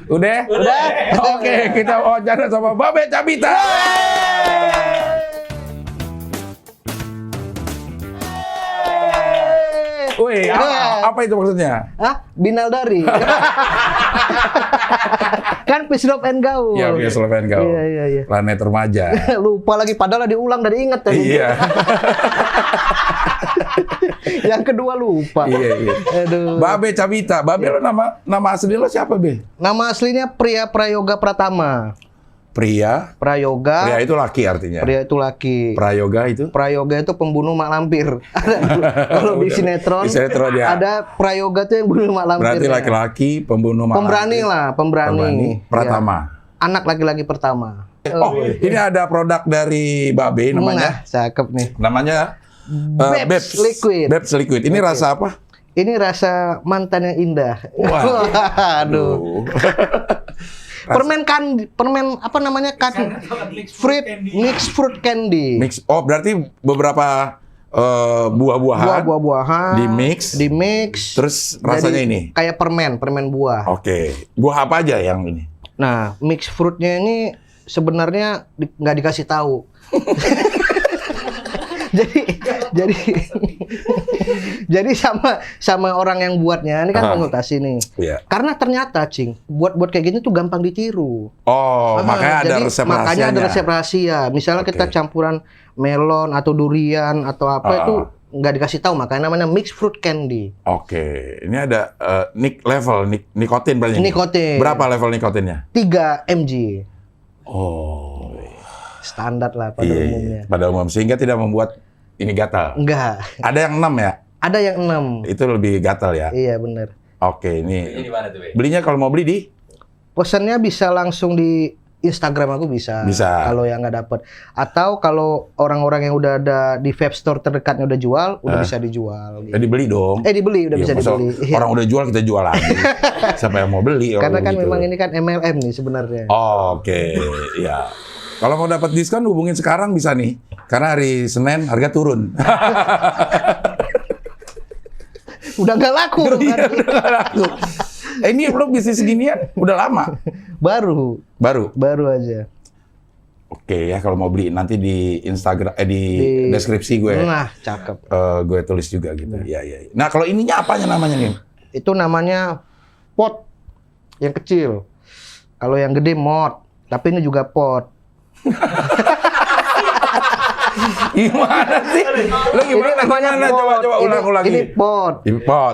Udah? Udah. Oke, kita wawancara sama Babe Cabita. Wih, apa itu maksudnya? Hah? Binal dari. Kan Peace Love and Gaul. Iya, biasa Sloven kau. Iya. Planet remaja. Lupa lagi, padahal diulang dari inget tadi. Iya. Yang kedua lupa. Iya. Aduh. Babe Cabita. Babe lo nama asli lo siapa, Be? Nama aslinya Pria Prayoga Pratama. Pria Prayoga. itu laki artinya. Pria itu laki. Prayoga itu? Prayoga itu pembunuh mak lampir. Kalau di sinetron, ya. ada Prayoga tuh yang bunuh mak lampir. Berarti laki-laki pembunuh mak Pemberani lampir. lah, pemberani. Pratama. Ya. Anak laki-laki pertama. Oh, ini ada produk dari Babe namanya. Nah, cakep nih. Namanya Babes Liquid. Babes Liquid. Ini rasa apa? Ini rasa mantan yang indah. Wah. Aduh. Permen apa namanya? Mix fruit candy. Oh, berarti beberapa buah-buahan. Buah-buahan. Di mix. Terus rasanya Jadi, ini. Kayak permen buah. Oke. Buah apa aja yang ini? Nah, mix fruitnya ini sebenarnya nggak dikasih tahu. jadi sama orang yang buatnya ini kan konsultasi nih. Iya. Karena ternyata Cing, buat kayak gini tuh gampang ditiru. Oh, makanya ada resep rahasianya. Makanya ada resep rahasia. Misalnya kita campuran melon atau durian atau apa itu nggak dikasih tahu, makanya namanya mixed fruit candy. Oke, ini ada nikotin berarti. Nikotin. Berapa level nikotinnya? 3 mg. Oh, standar lah pada umumnya. Pada umum, sehingga tidak membuat ini gatal. Enggak. Ada yang 6 ya? Ada yang 6. Itu lebih gatal ya? Iya, benar. Oke, ini. Belinya di mana tuh, Be? Belinya kalau mau beli di? Pesannya bisa langsung di Instagram aku bisa. Kalau yang nggak dapet. Atau kalau orang-orang yang udah ada di vape store terdekatnya udah jual, udah bisa dijual. Gitu. Dibeli dong. Dibeli, udah bisa dibeli. Orang udah jual, kita jual lagi. Siapa yang mau beli? Karena kan gitu. memang ini kan MLM nih sebenarnya. Oke, ya. Kalau mau dapat diskon hubungin sekarang bisa nih. Karena hari Senin harga turun. Udah nggak laku. Iya, udah nggak laku. Ini lo bisnis ginian udah lama? Baru aja. Oke ya, kalau mau beli nanti di Instagram di deskripsi gue. Nah, cakep. Gue tulis juga gitu. Iya. Nah, kalau ininya apanya namanya nih? Itu namanya pot yang kecil. Kalau yang gede mod, tapi ini juga pot. Gimana sih? Lo gimana? Coba ulang lagi. Ini pot.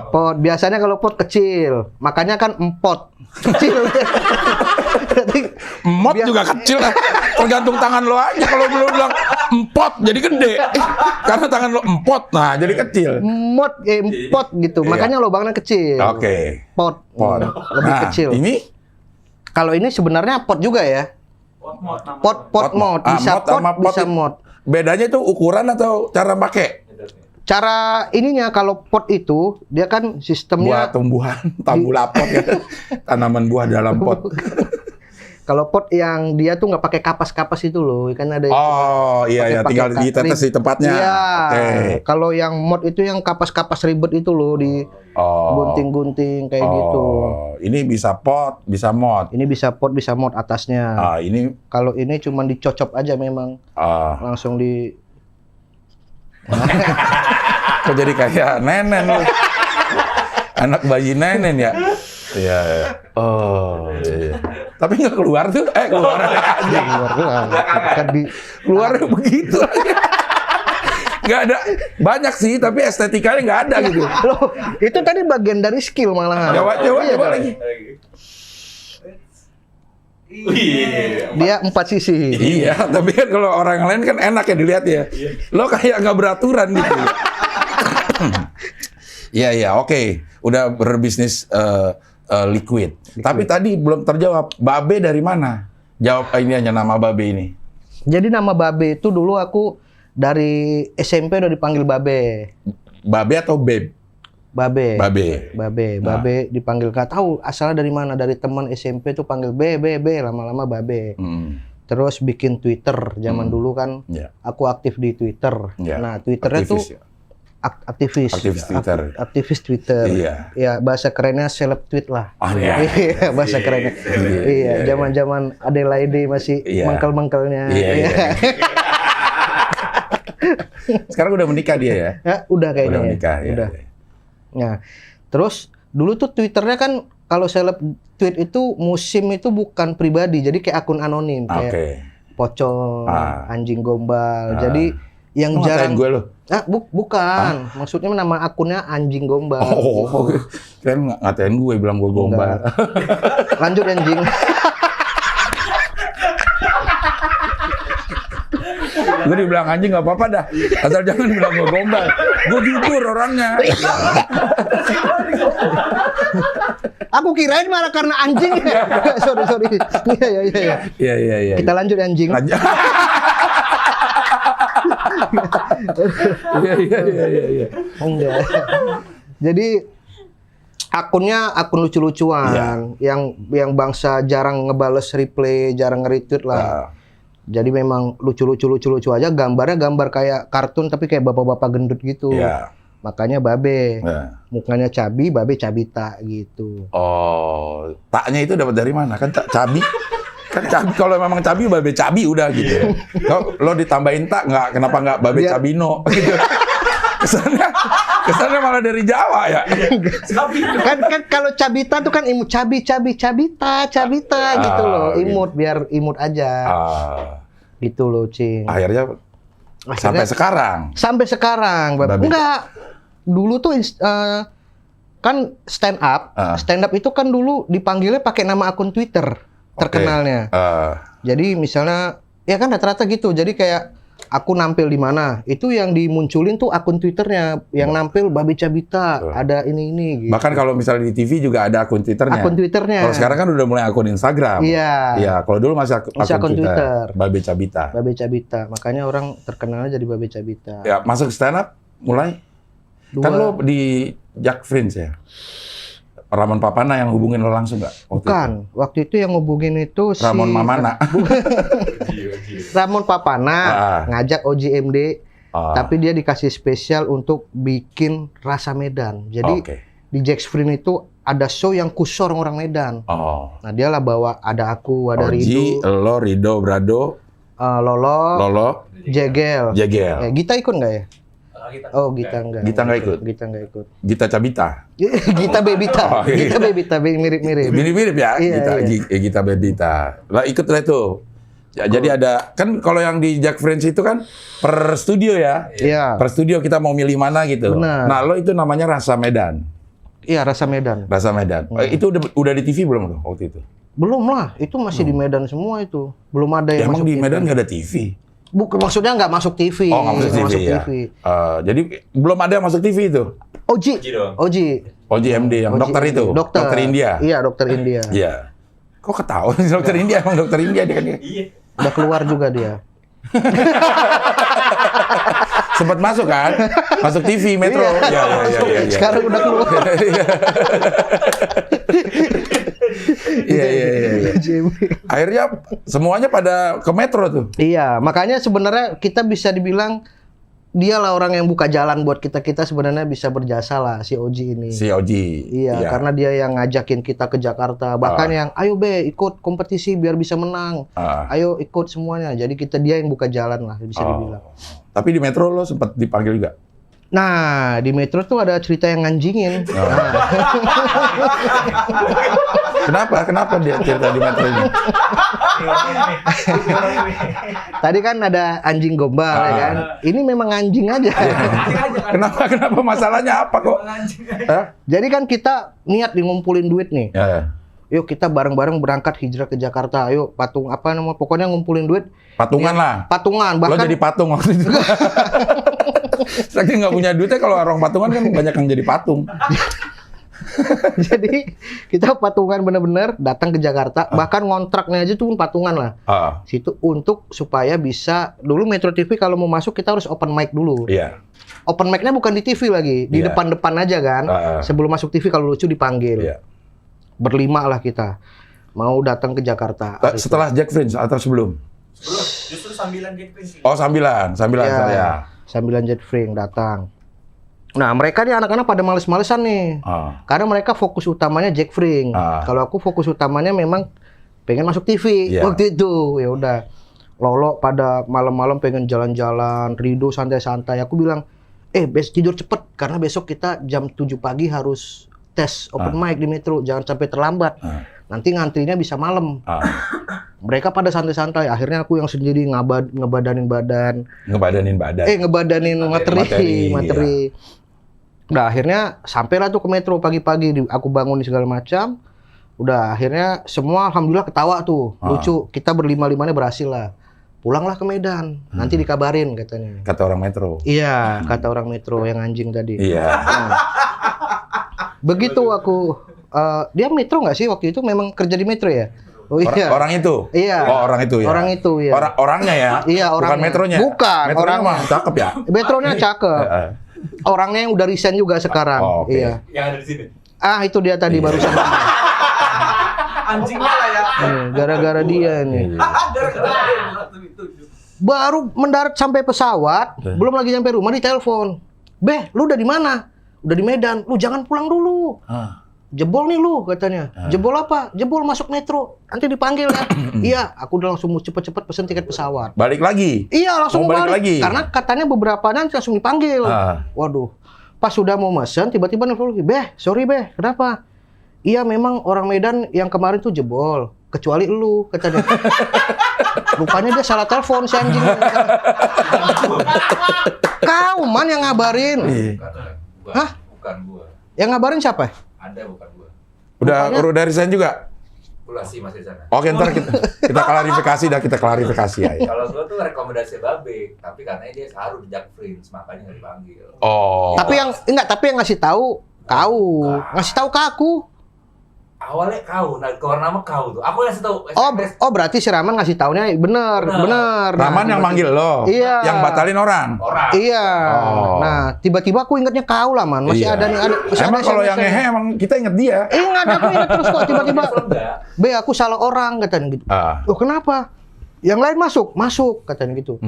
Pot. Biasanya kalau pot kecil, makanya kan empot. Kecil. Emot juga kecil lah. Tergantung tangan lo aja. Kalau lo bilang empot jadi gede. Karena tangan lo empot, nah jadi kecil. Empot gitu. Makanya lubangnya kecil. Oke. Pot. Lebih kecil. Ini? Kalau ini sebenarnya pot juga ya. Pot mod. Bisa pot, bisa mod. Bedanya itu ukuran atau cara pakai? Cara ininya kalau pot itu dia kan sistemnya buat tumbuhan, tabulapot ya. Tanaman buah dalam pot. Kalau pot yang dia tuh nggak pakai kapas-kapas itu loh, kan ada yang iya tinggal ditetes di tempatnya. Iya. Okay. Kalau yang mod itu yang kapas-kapas ribet itu loh di gunting-gunting kayak gitu. Ini bisa pot, bisa mod. Ini bisa pot, bisa mod atasnya. Ini kalau ini cuma dicocok aja memang. Langsung di Kok jadi kayak nenen lu? Anak bayi nenen ya? Iya. Iya. Tapi nggak keluar tuh? Keluar aja. Keluar begitu. Nggak ada. Banyak sih, tapi estetikanya nggak ada gitu. Loh, itu tadi bagian dari skill malahan. Coba lagi. Dia 4 sisi. Iya, tapi kan kalau orang lain kan enak ya dilihat ya. Lo kayak nggak beraturan gitu. Iya, oke. Udah berbisnis liquid. Tapi tadi belum terjawab. Babe dari mana? Jawab ini hanya nama Babe ini. Jadi nama Babe itu dulu aku dari SMP udah dipanggil Babe. Babe atau Beb? Babe. Nah. Babe dipanggil, gak tahu asalnya dari mana, dari teman SMP tuh panggil Be, lama-lama Babe. Terus bikin Twitter zaman dulu kan. Aku aktif di Twitter. Nah, Twitternya tuh aktivis. Aktivis Twitter. Aktivis Twitter. Iya. Ya, bahasa kerennya seleb tweet lah. Iya. Iya, bahasa kerennya. Iya, zaman-zaman Adelaide masih mengkel-mengkelnya. Iya. Sekarang udah menikah dia ya? Ya, udah kayaknya. Udah menikah, ya. Udah. Nah, terus dulu tuh Twitternya kan kalau seleb tweet itu musim itu bukan pribadi, jadi kayak akun anonim, kayak pocong, anjing gombal. Jadi yang jarang gue loh. Bukan. Maksudnya nama akunnya anjing gombal. Oh, kan ngatain gue, bilang gue gombal. Lanjut anjing. Gue dibilang anjing nggak apa-apa dah, asal jangan bilang gue gombal. Gue jujur orangnya. Aku kirain malah karena anjing. Sorry. Iya. Kita lanjut anjing. Iya. Enggak. Jadi akunnya akun lucu-lucuan yang bangsa jarang ngebales replay, jarang nge-retweet lah. Jadi memang lucu aja, gambarnya gambar kayak kartun tapi kayak bapak-bapak gendut gitu. Makanya babe. Mukanya cabi, babe cabita gitu. Oh, taknya itu dapat dari mana? Kan cabi. Kan cabi, kalau memang cabi, babe cabi udah gitu. Lo ditambahin tak, kenapa nggak babe cabino gitu. Kesannya malah dari Jawa ya. kan kalau cabita tuh kan imut cabita gitu loh, imut gitu. Biar imut aja. Gitu loh, Cing. Akhirnya sampai sekarang babe. Enggak. Dulu tuh kan stand up itu kan dulu dipanggilnya pakai nama akun Twitter terkenalnya. Jadi misalnya ya kan rata-rata gitu. Jadi kayak aku nampil di mana, itu yang dimunculin tuh akun Twitternya yang nampil babe cabita, ada ini gitu. Bahkan kalau misalnya di TV juga ada akun Twitternya. Akun Twitternya. Kalau sekarang kan udah mulai akun Instagram. Iya. Kalau dulu masih akun Twitter. Babe cabita. Babe cabita. Makanya orang terkenalnya jadi babe cabita. Ya, masuk stand up mulai. Kan lo di Jack Friends ya? Ramon Papana yang hubungin lo langsung nggak? Bukan. Waktu itu yang hubungin itu Ramon Mamana. Ramon Papana ngajak OJMD, tapi dia dikasih spesial untuk bikin Rasa Medan. Jadi di Jack Friends itu ada show yang khusus orang Medan. Nah dia lah bawa, ada aku, ada Rido. Lo, Rido, Brado. Lolo. Jegel. Gita ikut nggak ya? Gita nggak ikut. Gita Cabita. Gita Bebita. Gita Bebita mirip-mirip. Mirip ya. Gita Bebita. Lah ikut lah itu. Ya, jadi ada kan kalau yang di Jack Friends itu kan per studio ya. Iya. Per studio kita mau milih mana gitu. Benar. Nah, lo itu namanya Rasa Medan. Iya, Rasa Medan. Itu udah di TV belum lo waktu itu? Belum lah, itu masih di Medan semua itu. Belum ada yang masuk masuk di TV. Medan nggak ada TV. Bukan, maksudnya nggak masuk TV. Oh, nggak masuk TV, ya. Jadi belum ada yang masuk TV itu? Oji MD yang dokter itu? Dokter India? Iya, dokter India. Iya. Kok ketahuan dokter India? Emang dokter India dia kan? Iya. Udah keluar juga dia. Sempat masuk kan? Masuk TV Metro. Iya. Sekarang udah keluar. Iya. Akhirnya semuanya pada ke Metro tuh. Iya, makanya sebenarnya kita bisa dibilang dialah orang yang buka jalan buat kita sebenarnya bisa berjasa lah si Oji ini. Iya, karena dia yang ngajakin kita ke Jakarta. Bahkan yang ayo be ikut kompetisi biar bisa menang. Ayo ikut semuanya. Jadi dia yang buka jalan lah bisa dibilang. Tapi di Metro lo sempat dipanggil juga? Nah, di Metro tuh ada cerita yang nganjingin. Kenapa dia cerita di Metro ini? Tadi kan ada anjing gombal ya kan. Ini memang anjing aja. Kenapa masalahnya apa kok? Jadi kan kita niat ngumpulin duit nih. Yuk kita bareng-bareng berangkat hijrah ke Jakarta. Ayo pokoknya ngumpulin duit. Patungan lah. Patungan. Bahkan lo jadi patung waktu itu. Saking nggak punya duitnya kalau orang patungan kan banyak yang jadi patung. Jadi kita patungan bener-bener datang ke Jakarta, bahkan ngontraknya aja tuh patungan lah. Situ untuk supaya bisa dulu Metro TV kalau mau masuk kita harus open mic dulu. Open mic-nya bukan di TV lagi, di depan-depan aja kan. Sebelum masuk TV kalau lucu dipanggil. Berlima lah kita mau datang ke Jakarta. Setelah Jack Friends atau sebelum? Justru sambilan Jack Friends. Oh sambilan saya. Sambilan Jack Friends datang. Nah, mereka nih anak-anak pada males-malesan nih. Karena mereka fokus utamanya Jack Frink. Kalau aku fokus utamanya memang pengen masuk TV waktu itu. Ya udah. Lolo pada malam-malam pengen jalan-jalan, Rido santai-santai. Aku bilang, tidur cepet karena besok kita jam 7 pagi harus tes open mic di Metro, jangan sampai terlambat. Nanti ngantrinya bisa malam. Mereka pada santai-santai. Akhirnya aku yang sendiri ngebadanin badan. Ngebadanin materi. Iya. Udah akhirnya sampailah tuh ke Metro pagi-pagi, aku bangun segala macam. Udah akhirnya semua alhamdulillah ketawa tuh. Lucu. Kita berlima-limanya berhasil lah. Pulanglah ke Medan. Nanti dikabarin katanya. Kata orang Metro. Iya, kata orang Metro yang anjing tadi. Iya. Begitu aku dia Metro nggak sih waktu itu, memang kerja di Metro ya? Oh iya. Orang itu? Iya. Oh, orang itu ya? Orang itu, ya. Orangnya ya? Iya, orangnya. Bukan Metronya? Bukan. Metronya mah cakep ya? Metronya cakep. Orangnya yang udah resign juga sekarang. Iya. Yang ada di sini? Itu dia tadi barusan. Anjingnya lah ya. Gara-gara dia nih. Baru mendarat sampai pesawat, belum lagi sampai rumah ditelepon. Beh, lu udah di mana? Udah di Medan. Lu jangan pulang dulu. Jebol nih lu katanya. Jebol apa? Jebol masuk Metro. Nanti dipanggil ya. Iya, aku udah langsung cepet-cepet pesen tiket pesawat. Balik lagi? Iya, langsung balik lagi. Karena katanya beberapa nanti langsung dipanggil. Waduh. Pas sudah mau mesen, tiba-tiba nelfon lagi. Beh, sorry Beh, kenapa? Iya, memang orang Medan yang kemarin tuh jebol. Kecuali lu, katanya. Rupanya dia salah telepon si anjing. Kau man yang ngabarin. Hah? Bukan gua. Yang ngabarin siapa? Ada, bukan gua. Udah dari sana juga? Masih di sana. Oke, ntar kita klarifikasi ya. Kalau gua tuh rekomendasi Babe, tapi karena dia saru di Jack Prince, makanya nggak dipanggil. Oh. Tapi yang ngasih tahu kau, ngasih tahu ke aku. Awalnya kau, keluar nama kau tuh. Aku ngasih tahu. Berarti si Raman ngasih taunya bener. Raman yang manggil lo. Iya. Yang batalin orang. Iya. Nah, tiba-tiba aku ingetnya kau lah, Man. Masih ada nih. Emang kalau yang ngehe emang kita inget dia. Ingat, aku inget terus kok tiba-tiba. Aku salah orang katanya gitu. Oh, kenapa? Yang lain masuk katanya gitu.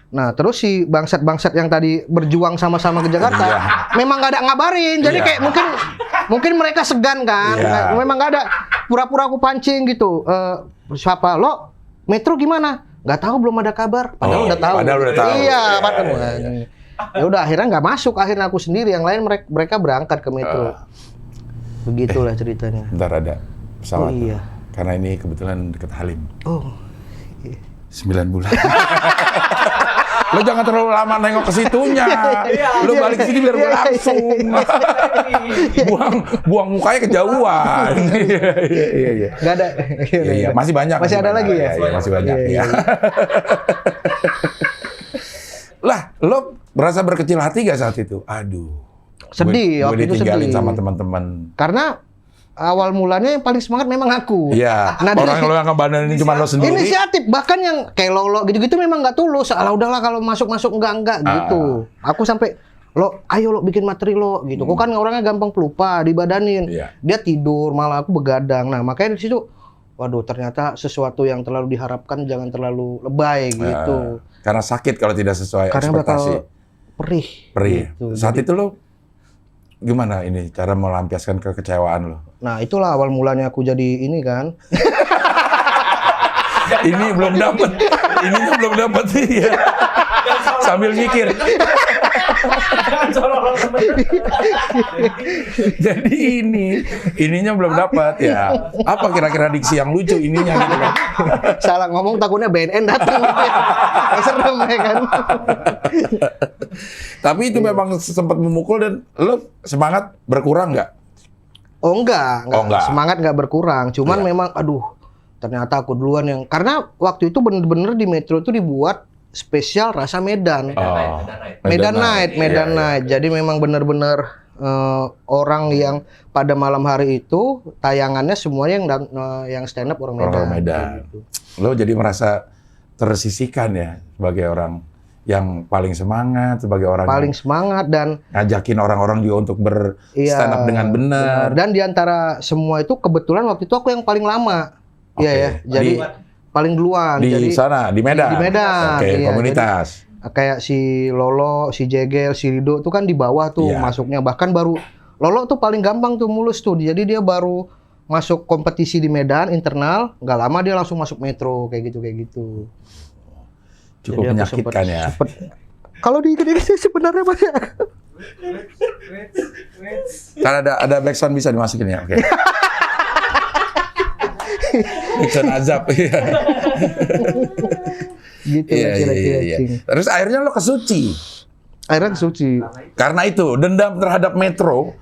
Nah, terus si bangsat-bangsat yang tadi berjuang sama-sama ke Jakarta, memang nggak ada ngabarin. Jadi kayak mungkin mereka segan kan. Memang nggak ada. Pura-pura aku pancing gitu. Siapa lo? Metro gimana? Nggak tahu, belum ada kabar. Padahal udah tahu. Iya, ya udah akhirnya nggak masuk. Akhirnya aku sendiri. Yang lain mereka berangkat ke Metro. Begitulah ceritanya. Bentar, ada pesawat. Iya. Karena ini kebetulan dekat Halim. 9 bulan. Lo jangan terlalu lama nengok ke situnya. Lo balik ke sini biar berlangsung. buang mukanya kejauhan. Iya. Nggak ada. Iya, masih banyak. Masih ada lagi ya? Iya, masih banyak. Iya. Lah, lo merasa berkecil hati gak saat itu? Aduh. Sedih, gue ditinggalin sama teman-teman. Karena awal mulanya yang paling semangat memang aku. Iya. Orang lo yang ngebananin cuma lo sendiri. Inisiatif, bahkan yang kayak lo gitu-gitu memang nggak tulus. Alah udahlah kalau masuk enggak gitu. Aku sampai ayo lo bikin materi lo gitu. Kok kan orangnya gampang pelupa, dibadanin. Dia tidur, malah aku begadang. Nah, makanya di situ waduh, ternyata sesuatu yang terlalu diharapkan jangan terlalu lebay gitu. Karena sakit kalau tidak sesuai ekspektasi. Karena bakal perih. Gitu. Saat itu lo gimana ini cara melampiaskan kekecewaan lo? Nah, itulah awal mulanya aku jadi ini kan. Ini belum dapat. Ininya belum dapat sih ya. Sambil mikir. Jadi ininya belum dapat ya. Apa kira-kira diksi yang lucu ininya gitu kan? Salah ngomong takutnya BNN datang. Serem ya kan. Tapi itu memang sempat memukul dan lo semangat berkurang nggak? Oh enggak. Semangat nggak berkurang. Cuman memang ternyata aku duluan yang, karena waktu itu bener-bener di Metro itu dibuat spesial rasa Medan. Medan Night. Jadi memang bener-bener orang yang pada malam hari itu tayangannya semuanya yang stand up orang Medan. Gitu. Lo jadi merasa tersisihkan ya sebagai orang yang paling semangat, sebagai orang paling semangat dan ngajakin orang-orang juga untuk stand up dengan benar. Dan diantara semua itu kebetulan waktu itu aku yang paling lama. Iya ya. Jadi paling duluan. Di sana, di Medan. Di Medan. Oke, komunitas. Kayak si Lolo, si Jegel, si Rido tuh kan di bawah tuh Iya. masuknya. Bahkan baru Lolo tuh paling gampang tuh mulus tuh. Jadi dia baru masuk kompetisi di Medan internal, nggak lama dia langsung masuk Metro kayak gitu. Cukup Jadi aku menyakitkan ya. Kalau di sih sebenarnya banyak. Kan ada backsound bisa dimasukin ya. Oke. Backsound azab. Iya. Gitu Iya, lah iya, kira-kira. iya. Cing. Terus akhirnya lo ke Suci. Akhirnya suci. Karena itu dendam terhadap Metro.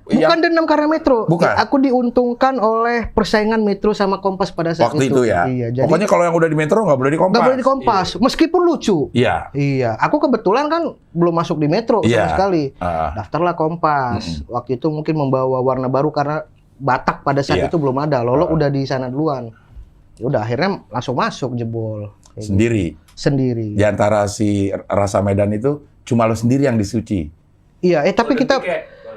Bukan dendam karena Metro. Bukan. Aku diuntungkan oleh persaingan Metro sama Kompas pada saat Waktu itu ya. Iya, jadi Pokoknya kalau yang udah di Metro nggak boleh di Kompas. nggak boleh di Kompas, meskipun lucu. Iya. Iya, aku kebetulan kan belum masuk di Metro Iya. sama sekali. Ah. Daftarlah Kompas. Waktu itu mungkin membawa warna baru karena Batak pada saat Iya. itu belum ada. Lolo udah di sana duluan. Ya udah akhirnya langsung masuk jebol. Kayak Sendiri. gitu. Sendiri. Di antara si Rasa Medan itu cuma lo sendiri yang di Suci. Iya, tapi kita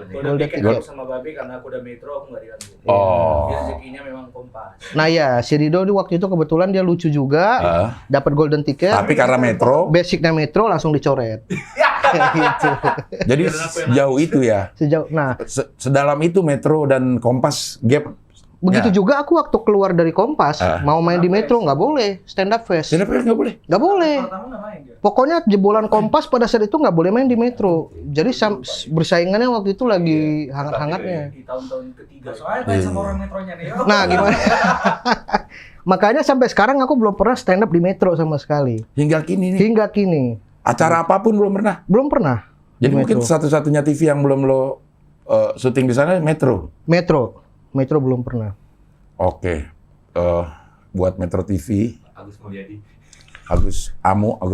Golden Golden Ticket Ticket. aku sama Babe karena aku udah Metro aku nggak diganti. Oh. Dia rezekinya memang Kompas. Nah ya, si Rido di waktu itu kebetulan dia lucu juga, dapat golden ticket. Tapi karena Metro, Basicnya Metro langsung dicoret. Kayak gitu. jadi sejauh itu ya. Sejauh, nah Sedalam itu Metro dan Kompas gap. begitu juga aku waktu keluar dari Kompas mau main di Metro nggak boleh stand up fest, Kenapa nggak boleh? nggak boleh. Pertama nggak main dia. Pokoknya jebolan Kompas pada saat itu nggak boleh main di Metro. Jadi bersaingannya waktu itu lagi hangat-hangatnya. Di tahun-tahun ketiga. Soalnya tanya sama orang Metronya nih. Nah gimana? Makanya sampai sekarang aku belum pernah stand up di Metro sama sekali. Hingga kini nih. Hingga kini Acara apapun belum pernah. belum pernah. Jadi di mungkin Metro. satu-satunya TV yang belum lo syuting di sana Metro. Metro belum pernah. Oke. Buat Metro TV, Agus Mulyadi. Agus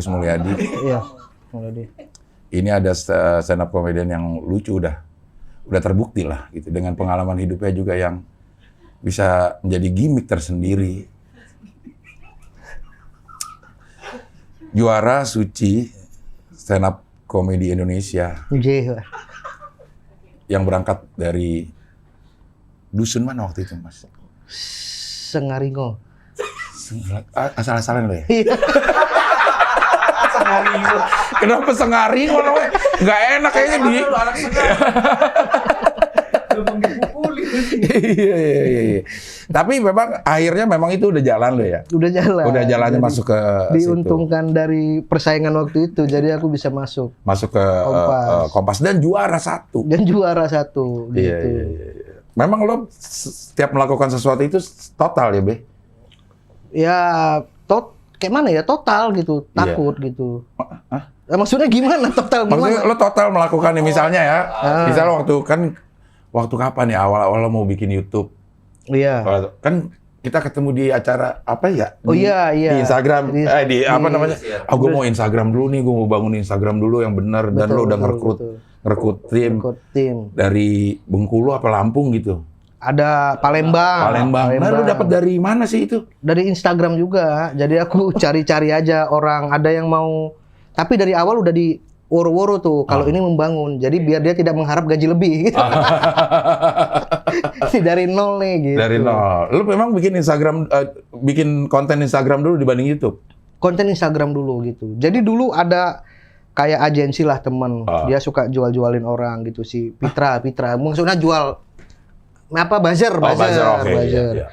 Mulyadi. Iya. Mulai di. Ini ada stand up comedian yang lucu udah terbukti lah gitu dengan pengalaman hidupnya juga yang bisa menjadi gimmick tersendiri. Juara Suci stand up komedi Indonesia J. yang berangkat dari dusun mana waktu itu, Mas? Sengaringo. Asal-asalan lo ya? Iya. Kenapa Sengaringo namanya? Nggak enak kayaknya di. Gampang dipukuli. Iya. Tapi memang akhirnya memang itu udah jalan lo ya? Udah jalan. Udah jalannya Jadi, masuk ke diuntungkan dari persaingan waktu itu, jadi aku bisa masuk situ. Masuk ke Kompas dan juara 1. dan juara 1 Iya, gitu. iya. Memang lo setiap melakukan sesuatu itu total ya, Be? Ya kayak mana ya, total gitu, takut gitu. Maksudnya gimana total Maksudnya gimana? lo total melakukan nih misalnya ya. Misalnya waktu kapan ya awal-awal lo mau bikin YouTube? Iya. Kan kita ketemu di acara apa ya? Oh iya. Di Instagram. Di apa namanya? Iya. Gue mau Instagram dulu nih, gue mau bangun Instagram dulu yang benar dan lo udah ngerekrut tim Ikut tim. dari Bengkulu apa Lampung gitu. Ada Palembang. Nah, lo dapat dari mana sih itu? Dari Instagram juga. Jadi aku cari-cari aja orang, ada yang mau, tapi dari awal udah di woro-woro tuh kalau ini membangun. Jadi biar dia tidak mengharap gaji lebih gitu. Dari nol nih gitu. Dari nol. Lo memang bikin bikin konten Instagram dulu dibanding YouTube? Konten Instagram dulu gitu. Jadi dulu ada kayak agensi lah temen. Dia suka jual-jualin orang gitu, si Pitra. Maksudnya jual apa, buzzer. Oke. Iya.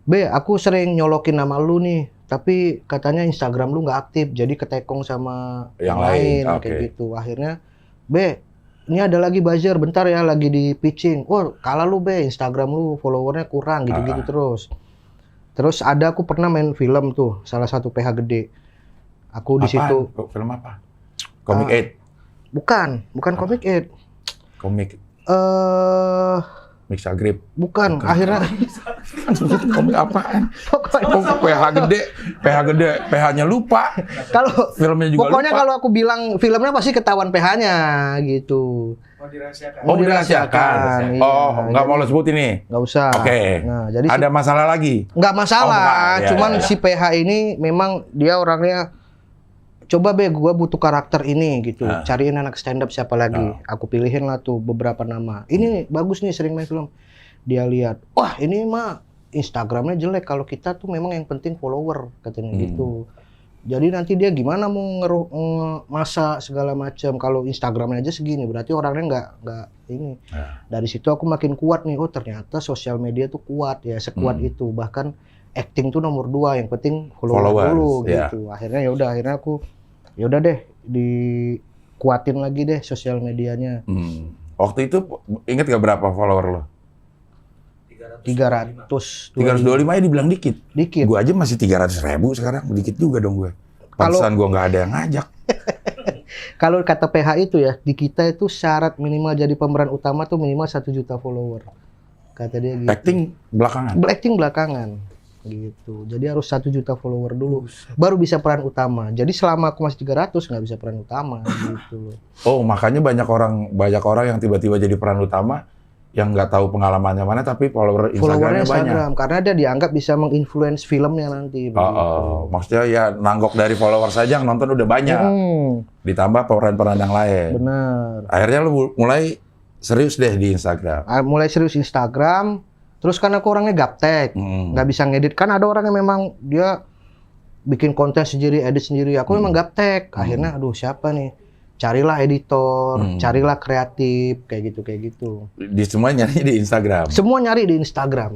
Be, aku sering nyolokin nama lu nih, tapi katanya Instagram lu nggak aktif, jadi ketekong sama Yang lain, kayak oke. gitu. Akhirnya, Be, ini ada lagi buzzer, bentar ya, lagi di pitching. Oh, kalah lu Be, Instagram lu followernya kurang, gitu-gitu terus. Terus aku pernah main film tuh, salah satu PH gede. Aku di situ. Film apa? Comic 8. Bukan Comic 8. Komik Mixa Grip. Bukan. Akhirnya Komik apaan? pokoknya PH gede, PH-nya lupa. kalau Filmnya juga pokoknya lupa. kalau aku bilang filmnya pasti ketahuan PH-nya gitu. Mau dirahasiakan. Oh, dirahasiakan. Iya. Oh, nggak mau lo sebut ini. Nggak usah. Oke. Nah, jadi Ada masalah lagi? nggak masalah. Oh, bukan. Ya, Cuman ya. si PH ini memang dia orangnya, coba Be, gua butuh karakter ini gitu. Cariin anak stand up siapa lagi. Aku pilihin lah tuh beberapa nama. Ini bagus nih, sering main film. Dia lihat, wah ini mah Instagramnya jelek. Kalau kita tuh memang yang penting follower katanya gitu. Jadi nanti dia gimana mau masak segala macam. Kalau Instagramnya aja segini, berarti orangnya nggak ini. Dari situ aku makin kuat nih. Oh ternyata sosial media tuh kuat ya, sekuat itu. Bahkan acting tuh nomor 2, yang penting followers dulu gitu. Akhirnya akhirnya aku deh dikuatin lagi deh sosial medianya. Waktu itu inget gak berapa follower lo? 325 ya dibilang dikit. Dikit. Gue aja masih 300.000 sekarang, dikit juga dong gue. Pantesan gue nggak ada yang ngajak. Kalau kata PH itu ya, di kita itu syarat minimal jadi pemeran utama tuh minimal 1 juta follower. Kata dia gitu. Acting belakangan? Acting belakangan. Gitu. Jadi harus 1 juta follower dulu. Baru bisa peran utama. Jadi selama aku masih 300 nggak bisa peran utama. Gitu. Oh, makanya banyak orang yang tiba-tiba jadi peran utama yang nggak tahu pengalamannya mana, tapi followernya Instagram banyak. Karena dia dianggap bisa menginfluence filmnya nanti. Maksudnya ya nanggok dari follower saja yang nonton udah banyak. Ditambah peran-peran yang lain. Benar. Akhirnya lu mulai serius deh di Instagram. Mulai serius Instagram. Terus kan aku orangnya gaptek, nggak bisa ngedit. Kan ada orang yang memang dia bikin konten sendiri, edit sendiri. Aku memang gaptek. Akhirnya aduh siapa nih? Carilah editor, carilah kreatif, kayak gitu. Di semua nyari di Instagram. Semua nyari di Instagram.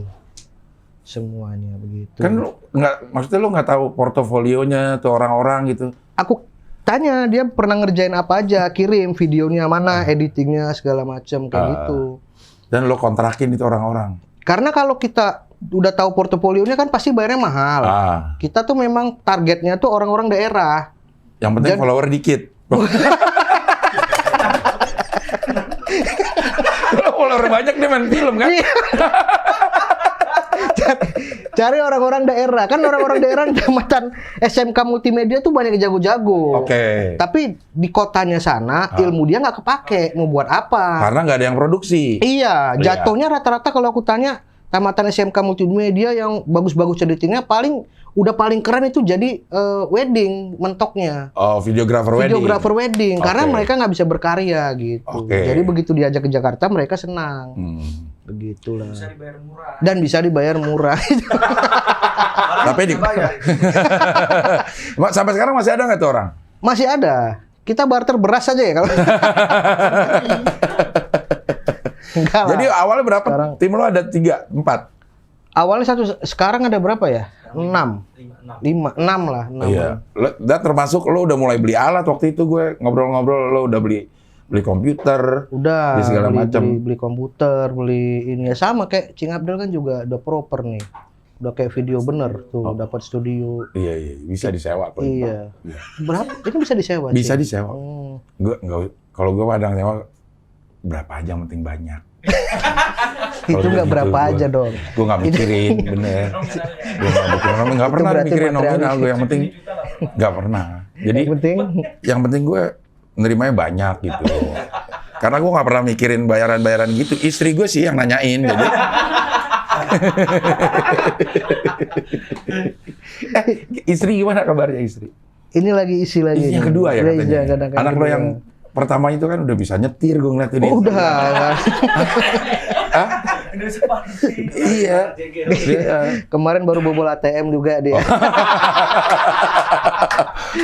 Semuanya begitu. Kan lu maksudnya lu nggak tahu portofolionya tuh orang-orang gitu. Aku tanya dia pernah ngerjain apa aja, kirim videonya mana, editingnya segala macam kayak gitu. Dan lo kontrakin itu orang-orang. Karena kalau kita udah tahu portofolionya kan pasti bayarnya mahal. Kita tuh memang targetnya tuh orang-orang daerah. Yang penting follower dikit. Follower banyak dia main film kan? Cari orang-orang daerah. Kan orang-orang daerah di Kecamatan SMK Multimedia tuh banyak jago-jago. Tapi di kotanya sana ilmu dia nggak kepake. Mau buat apa? Karena nggak ada yang produksi. Iya, jatuhnya rata-rata kalau aku tanya Kecamatan SMK Multimedia yang bagus-bagus editingnya udah paling keren itu jadi wedding mentoknya. Videographer wedding. Videographer wedding. Karena mereka nggak bisa berkarya gitu. Jadi begitu diajak ke Jakarta mereka senang. Begitulah. Bisa dibayar murah. Dan bisa dibayar murah. Tapi sampai sekarang masih ada nggak tuh orang? Masih ada. Kita barter beras aja ya kalau. Jadi awalnya berapa? Sekarang, tim lo ada 3, 4? Awalnya 1, sekarang ada berapa ya? 6 lah. Iya. Dan termasuk lo udah mulai beli alat waktu itu gue ngobrol-ngobrol lo udah beli komputer, udah beli segala macam. Beli komputer, beli ini ya sama kayak Cing Abdel kan juga udah proper nih. Udah kayak video bener tuh, dapat studio. Iya, bisa disewa kok. Iya. Berapa? Ini bisa disewa? Bisa disewa. Gue kalau gue kadang sewa berapa aja yang penting banyak. Itu nggak gitu, berapa aja dong. Gue nggak mikirin, bener. Gue nggak pernah mikirin nominal gue. Yang penting nggak pernah. Jadi yang penting gue nerimanya banyak gitu. Karena gue nggak pernah mikirin bayaran gitu. Istri gue sih yang nanyain. Jadi istri gimana kabarnya istri? Ini lagi isi lagi. Ini yang kedua ya katanya. Anak lo yang pertama itu kan udah bisa nyetir, gue ngeliat ini. Udah. Iya. Kemarin baru bobol ATM juga dia.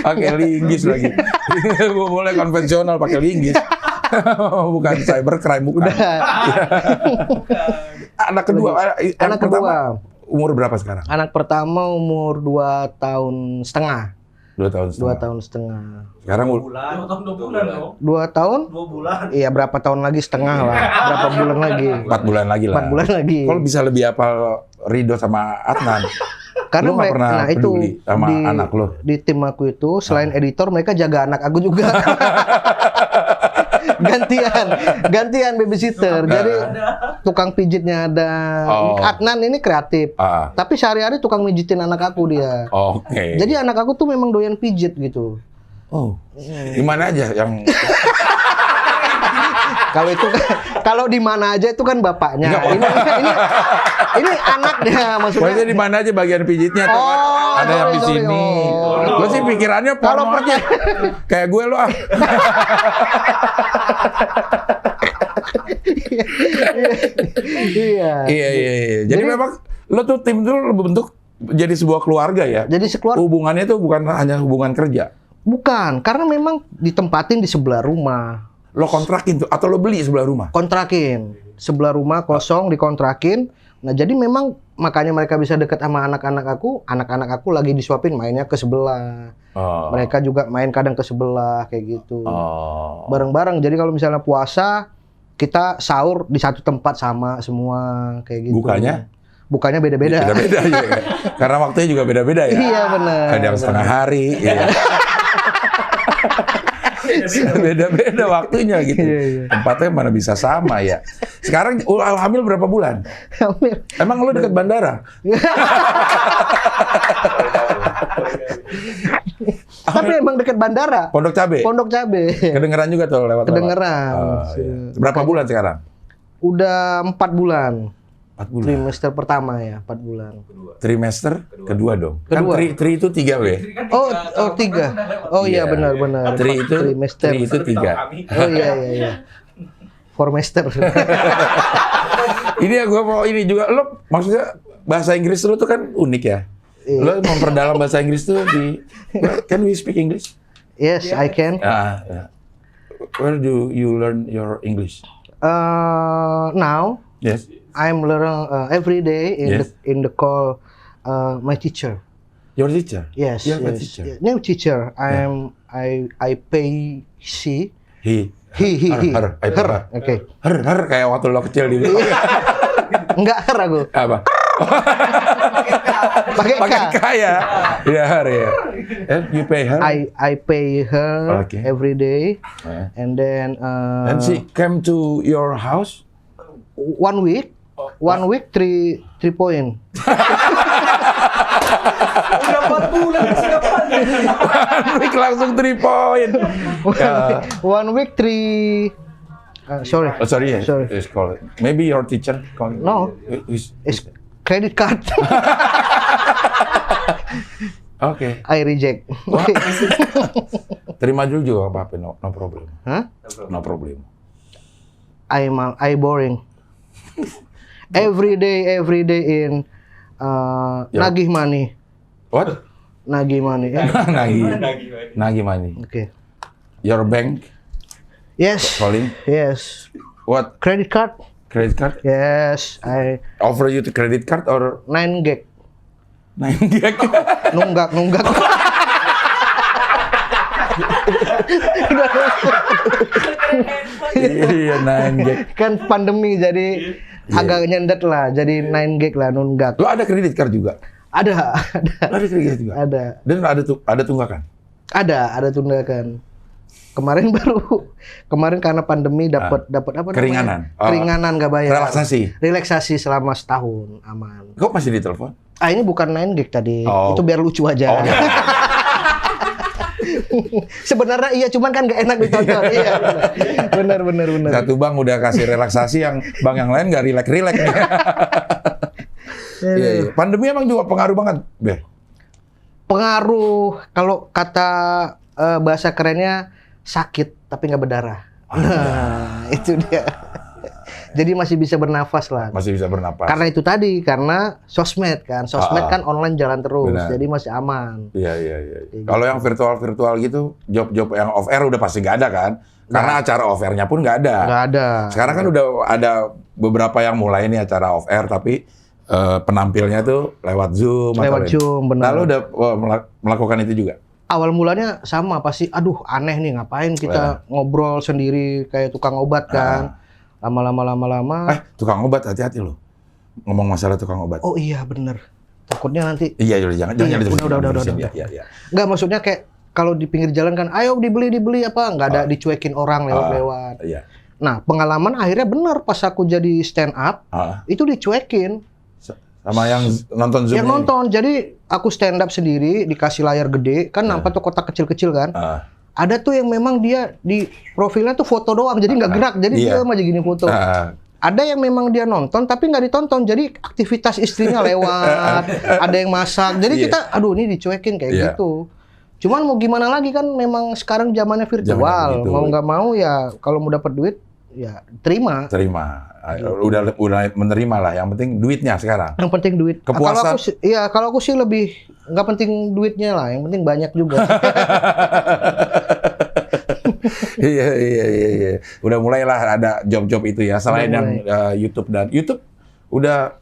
Pakai linggis lagi. Boleh konvensional pakai linggis. Bukan cybercrime, bukan. Anak kedua. Anak kedua. Umur berapa sekarang? Anak pertama umur 2 tahun setengah. 2 tahun setengah. 2 tahun setengah. Sekarang 2 tahun 2 bulan dong. 2 tahun? 2 bulan. Iya, berapa tahun lagi setengah lah. Berapa bulan lagi? 4 bulan lagi lah. 4 bulan lagi. Kalau bisa lebih hafal Rido sama Adnan. Karena lu nggak pernah peduli sama anak lo. Di tim aku itu selain editor mereka jaga anak aku juga. gantian babysitter. Jadi tukang pijitnya ada. Adnan ini kreatif. Tapi sehari-hari tukang mijitin anak aku dia. Oke. Jadi anak aku tuh memang doyan pijit gitu. Di mana aja yang kalau itu kalau di mana aja itu kan bapaknya. Ini anaknya maksudnya. Maksudnya di mana aja bagian pijitnya tuh kan? Ada yang di sini. Gue sih pikirannya porno aja. Kayak gue lo ah. Iya. Jadi memang lo tuh tim dulu lo bentuk jadi sebuah keluarga ya. Jadi sekeluarga. Hubungannya itu bukan hanya hubungan kerja. Bukan, karena memang ditempatin di sebelah rumah. Lo kontrakin tuh atau lo beli sebelah rumah? Kontrakin. Sebelah rumah kosong dikontrakin. Nah, jadi memang makanya mereka bisa dekat sama anak-anak aku. Anak-anak aku lagi disuapin mainnya ke sebelah. Oh. Mereka juga main kadang ke sebelah kayak gitu. Oh. Bareng-bareng. Jadi kalau misalnya puasa, kita sahur di satu tempat sama semua kayak gitu. Bukanya beda-beda. Beda-beda ya. Karena waktunya juga beda-beda ya. Iya benar. Ada yang setengah hari ya. Beda-beda waktunya gitu. Iya. Tempatnya mana bisa sama ya. Sekarang hamil berapa bulan? Hamil. Emang lo dekat bandara? Tapi emang dekat bandara. Pondok Cabe? Pondok Cabe. Kedengeran juga tuh lewat. Kedengeran. Oh, iya. Berapa bulan sekarang? Udah 4 bulan. 4 bulan. Trimester pertama ya, 4 bulan. Trimester kedua dong. Kedua. Kan tri itu 3 W. Oh, 3. Oh iya benar. Tri itu Trimester. tri itu 3. Oh iya. Formester. Ini ya gue mau ini juga lo maksudnya bahasa Inggris lo tuh kan unik ya. Lo memperdalam bahasa Inggris tuh di can we speak English? Yes, I can. Yeah. Where do you learn your English? Now Yes. I'm learning every day Yes. in the call my teacher. Your teacher? Yes, You're my yes. teacher. New teacher. I pay she. He. Her. Her. Oke. Her kayak waktu lo kecil dulu. Enggak her aku. Apa? Pakai K. Pakai K ya? Iya, her ya. You pay her? I pay her Okay. every day, and then And she came to your house? 1 week. 1 week 3 point. Udah 4 bulan siapa? Week langsung 3 point. Ya. 1 week 3. Sorry. Oh, sorry ya. Sorry. Just call it. Maybe your teacher call it. No. It's credit card. Oke. I reject. Terima dulu juga apa-apa, no problem. Hah? No problem. I boring. Every day in nagih money. What? Nagih money. Nagih money. Okay. Your bank Yes. calling? Yes. What? Credit card? Credit card? Yes. I Offer you the credit card or 9 gig. 9 gig? Nunggak. Iya, 9 gig. Kan pandemi jadi agak nyendet lah. Jadi 9 gig lah nunggak. Lo ada kredit card juga? Ada. Lo ada kredit card juga? Ada. Dan ada tunggakan? Ada tunggakan. Kemarin karena pandemi dapat apa namanya? Keringanan. Keringanan nggak bayar. Relaksasi selama setahun aman. Kok masih ditelepon? Ini bukan 9 gig tadi. Oh. Itu biar lucu aja. Oh, Sebenarnya iya, cuman kan nggak enak ditonton. Iya, benar. Satu bank udah kasih relaksasi, yang bank yang lain nggak rileks nih. Iya. Pandemi emang juga pengaruh banget, Be. Pengaruh, kalau kata bahasa kerennya sakit tapi nggak berdarah. Nah, itu dia. Jadi masih bisa bernafas lah. Masih bisa bernapas. Karena itu tadi, karena sosmed kan. Sosmed kan online jalan terus, Benar. jadi masih aman. Iya. Kalau yang virtual gitu, job-job yang off air udah pasti nggak ada kan? Karena acara off airnya pun nggak ada. Nggak ada. Sekarang kan udah ada beberapa yang mulai nih acara off air, tapi penampilnya tuh lewat Zoom. Lewat Zoom, benar. Lalu udah melakukan itu juga? Awal mulanya sama, pasti aduh aneh nih, ngapain kita ngobrol sendiri kayak tukang obat kan. Lama-lama. Tukang obat, hati-hati loh. Ngomong masalah tukang obat. Oh iya bener. Takutnya nanti. Iya, jangan diterusin. Udah. Iya. Nggak, maksudnya kayak kalau di pinggir jalan kan, ayo dibeli apa, nggak ada dicuekin orang lewat-lewat. Iya. Nah, pengalaman akhirnya benar pas aku jadi stand up, itu dicuekin. Sama yang nonton Zoom. Yang nonton, jadi aku stand up sendiri, dikasih layar gede, kan nampak tuh kotak kecil-kecil kan. Ada tuh yang memang dia di profilnya tuh foto doang, jadi nggak gerak, jadi dia aja gini foto. Ada yang memang dia nonton tapi nggak ditonton, jadi aktivitas istrinya lewat, ada yang masak, jadi kita, aduh ini dicuekin kayak gitu. Cuman mau gimana lagi kan, memang sekarang zamannya virtual, mau nggak mau ya kalau mau dapat duit ya terima. Udah menerima lah. Yang penting duitnya sekarang. Yang penting duit. Kepuasan. Kalau aku sih lebih nggak penting duitnya lah. Yang penting banyak juga. Iya. Udah mulailah ada job-job itu ya. Selain yang YouTube udah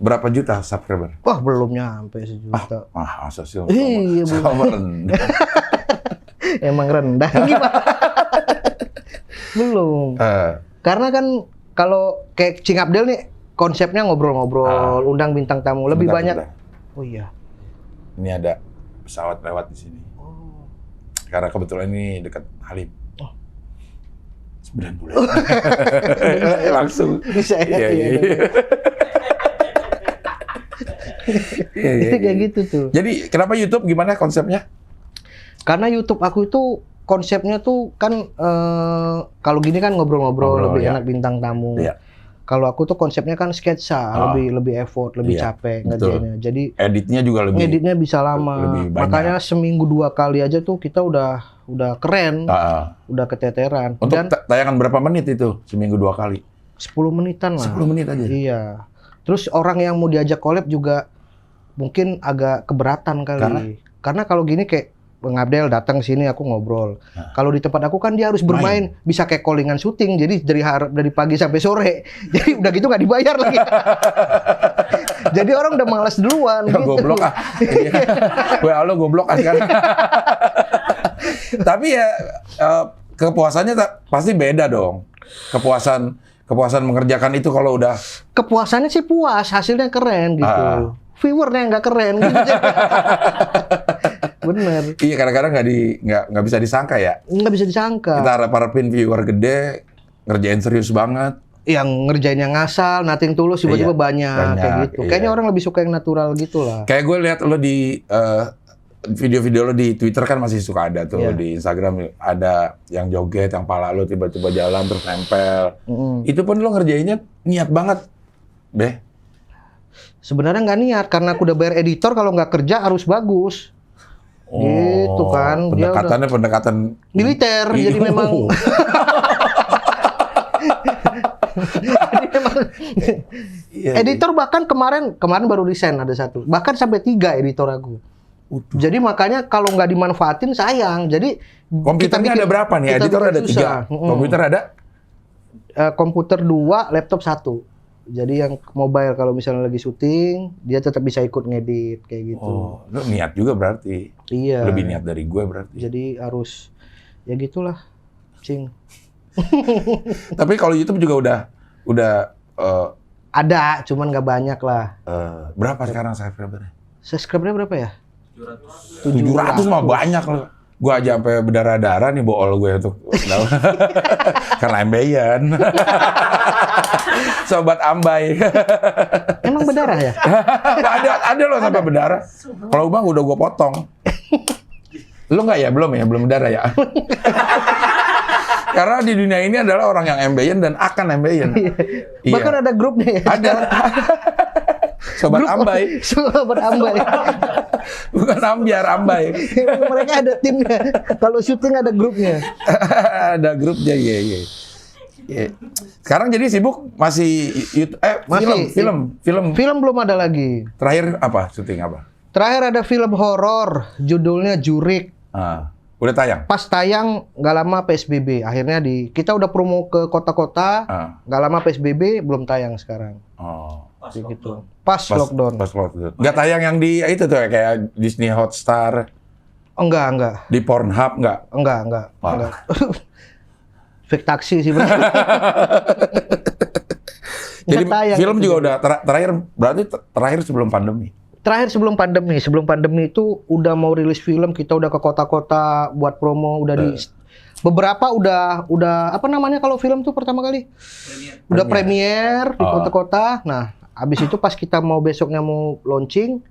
berapa juta subscriber? Wah, belum nyampe sejuta. Masa sih? Iya, sama rendah. Emang rendah gimana? Belum. Karena kan kalau kayak Cing Abdel nih konsepnya ngobrol-ngobrol, undang bintang tamu lebih banyak. Oh iya. Ini ada pesawat lewat di sini. Karena kebetulan ini dekat Halim. 9 bulan. Langsung. Bisa ya. Iya. Kayak gitu tuh. Jadi kenapa YouTube gimana konsepnya? Karena YouTube aku itu konsepnya tuh kan kalau gini kan ngobrol-ngobrol lebih enak bintang tamu. Iya. Kalau aku tuh konsepnya kan sketsa, lebih effort, lebih capek ngerjainnya. Jadi editnya juga lebih. Editnya bisa lama. Makanya seminggu 2 kali aja tuh kita udah keren, udah keteteran. Untuk tayangan berapa menit itu seminggu 2 kali? 10 menitan lah. 10 menit aja. Iya. Terus orang yang mau diajak collab juga mungkin agak keberatan kali. Karena kalau gini kayak Bang Abdel datang sini aku ngobrol. Kalau di tempat aku kan dia harus bermain, bisa kayak callingan syuting. Jadi dari pagi sampai sore. Jadi udah gitu nggak dibayar lagi. Jadi orang udah malas duluan. Ya, gitu. goblok ah. WA lo goblok ah sekarang. Tapi ya kepuasannya pasti beda dong. Kepuasan mengerjakan itu kalau udah. Kepuasannya sih puas, hasilnya keren gitu. Viewernya nggak keren gitu. Bener. Iya, kadang-kadang nggak bisa disangka ya. Nggak bisa disangka. Kita harapin viewer gede, ngerjain serius banget. Yang ngerjain yang ngasal, nothing tulus, tiba-tiba banyak kayak gitu. Iya. Kayaknya orang lebih suka yang natural gitu lah. Kayak gue lihat lo di video-video lo di Twitter kan masih suka ada tuh. Di Instagram ada yang joget, yang pala lo tiba-tiba jalan terus nempel. Itu pun lo ngerjainnya niat banget, Beh. Sebenarnya nggak niat, karena aku udah bayar editor, kalau nggak kerja harus bagus. Gitu kan. Pendekatannya pendekatan militer, jadi memang. Jadi memang editor bahkan kemarin baru desain ada satu. Bahkan sampai 3 editor aku. Jadi makanya kalau nggak dimanfaatin sayang. Jadi komputernya ada berapa nih? Editor ada 3. Komputer ada? Komputer 2, laptop 1. Jadi yang mobile kalau misalnya lagi syuting, dia tetap bisa ikut ngedit kayak gitu. Oh, lu niat juga berarti. Iya. Lebih niat dari gue berarti. Jadi harus ya gitulah, Cing. Tapi kalau YouTube juga udah ada, cuman nggak banyak lah. Berapa sekarang subscribernya? Subscribernya berapa ya? 700 mah banyak loh. Gue aja sampai berdarah-darah nih bool gue untuk karena ambeien. Sobat Ambai. Emang berdarah ya? ada loh sampai berdarah. Kalau bang udah gue potong. Lu nggak ya? Belum berdarah ya? Karena di dunia ini adalah orang yang ambeien dan akan ambeien. Iya. Bahkan ada grupnya ya? Ada. Sobat Ambai. Sobat Ambai. Bukan ambiar, Ambai. Mereka ada timnya. Kalau syuting ada grupnya. Ada grupnya, iya. Sekarang jadi sibuk masih film. Film belum ada lagi. Terakhir apa? Syuting apa? Terakhir ada film horor, judulnya Jurik. Udah tayang? Pas tayang nggak lama PSBB. Akhirnya kita udah promo ke kota-kota. Nggak lama PSBB, belum tayang sekarang. Gitu. Pas lockdown. Nggak tayang yang di itu tuh kayak Disney Hotstar. Enggak. Di Pornhub nggak? Enggak. Fake taksi sih benar. Jadi film juga udah terakhir sebelum pandemi. Sebelum pandemi itu udah mau rilis film, kita udah ke kota-kota buat promo, udah di beberapa udah apa namanya kalau film tuh pertama kali? Udah premier di kota-kota. Nah, habis itu pas kita besoknya mau launching,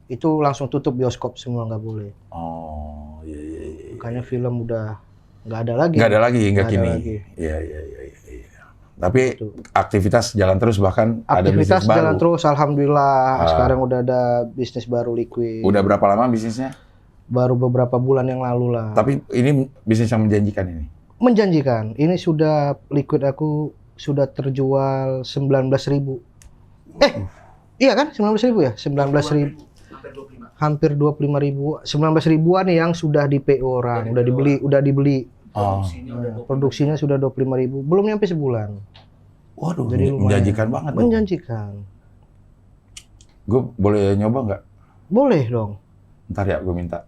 itu langsung tutup bioskop semua, nggak boleh. Iya. Makanya film udah nggak ada lagi. Nggak ada lagi hingga kini. Iya. Tapi aktivitas jalan terus, bahkan ada bisnis baru. Aktivitas jalan terus, alhamdulillah. Sekarang udah ada bisnis baru liquid. Udah berapa lama bisnisnya? Baru beberapa bulan yang lalu lah. Tapi ini bisnis yang menjanjikan ini? Menjanjikan. Ini sudah liquid aku sudah terjual 19.000. Iya kan? 19.000 ya? 19.000. Hampir 25.000. 19.000-an yang sudah di PO orang, udah dibeli. Produksinya sudah 25.000. Belum nyampe sebulan. Waduh, Jadi menjanjikan banget. Menjanjikan. Gue boleh nyoba nggak? Boleh dong. Ntar ya gue minta.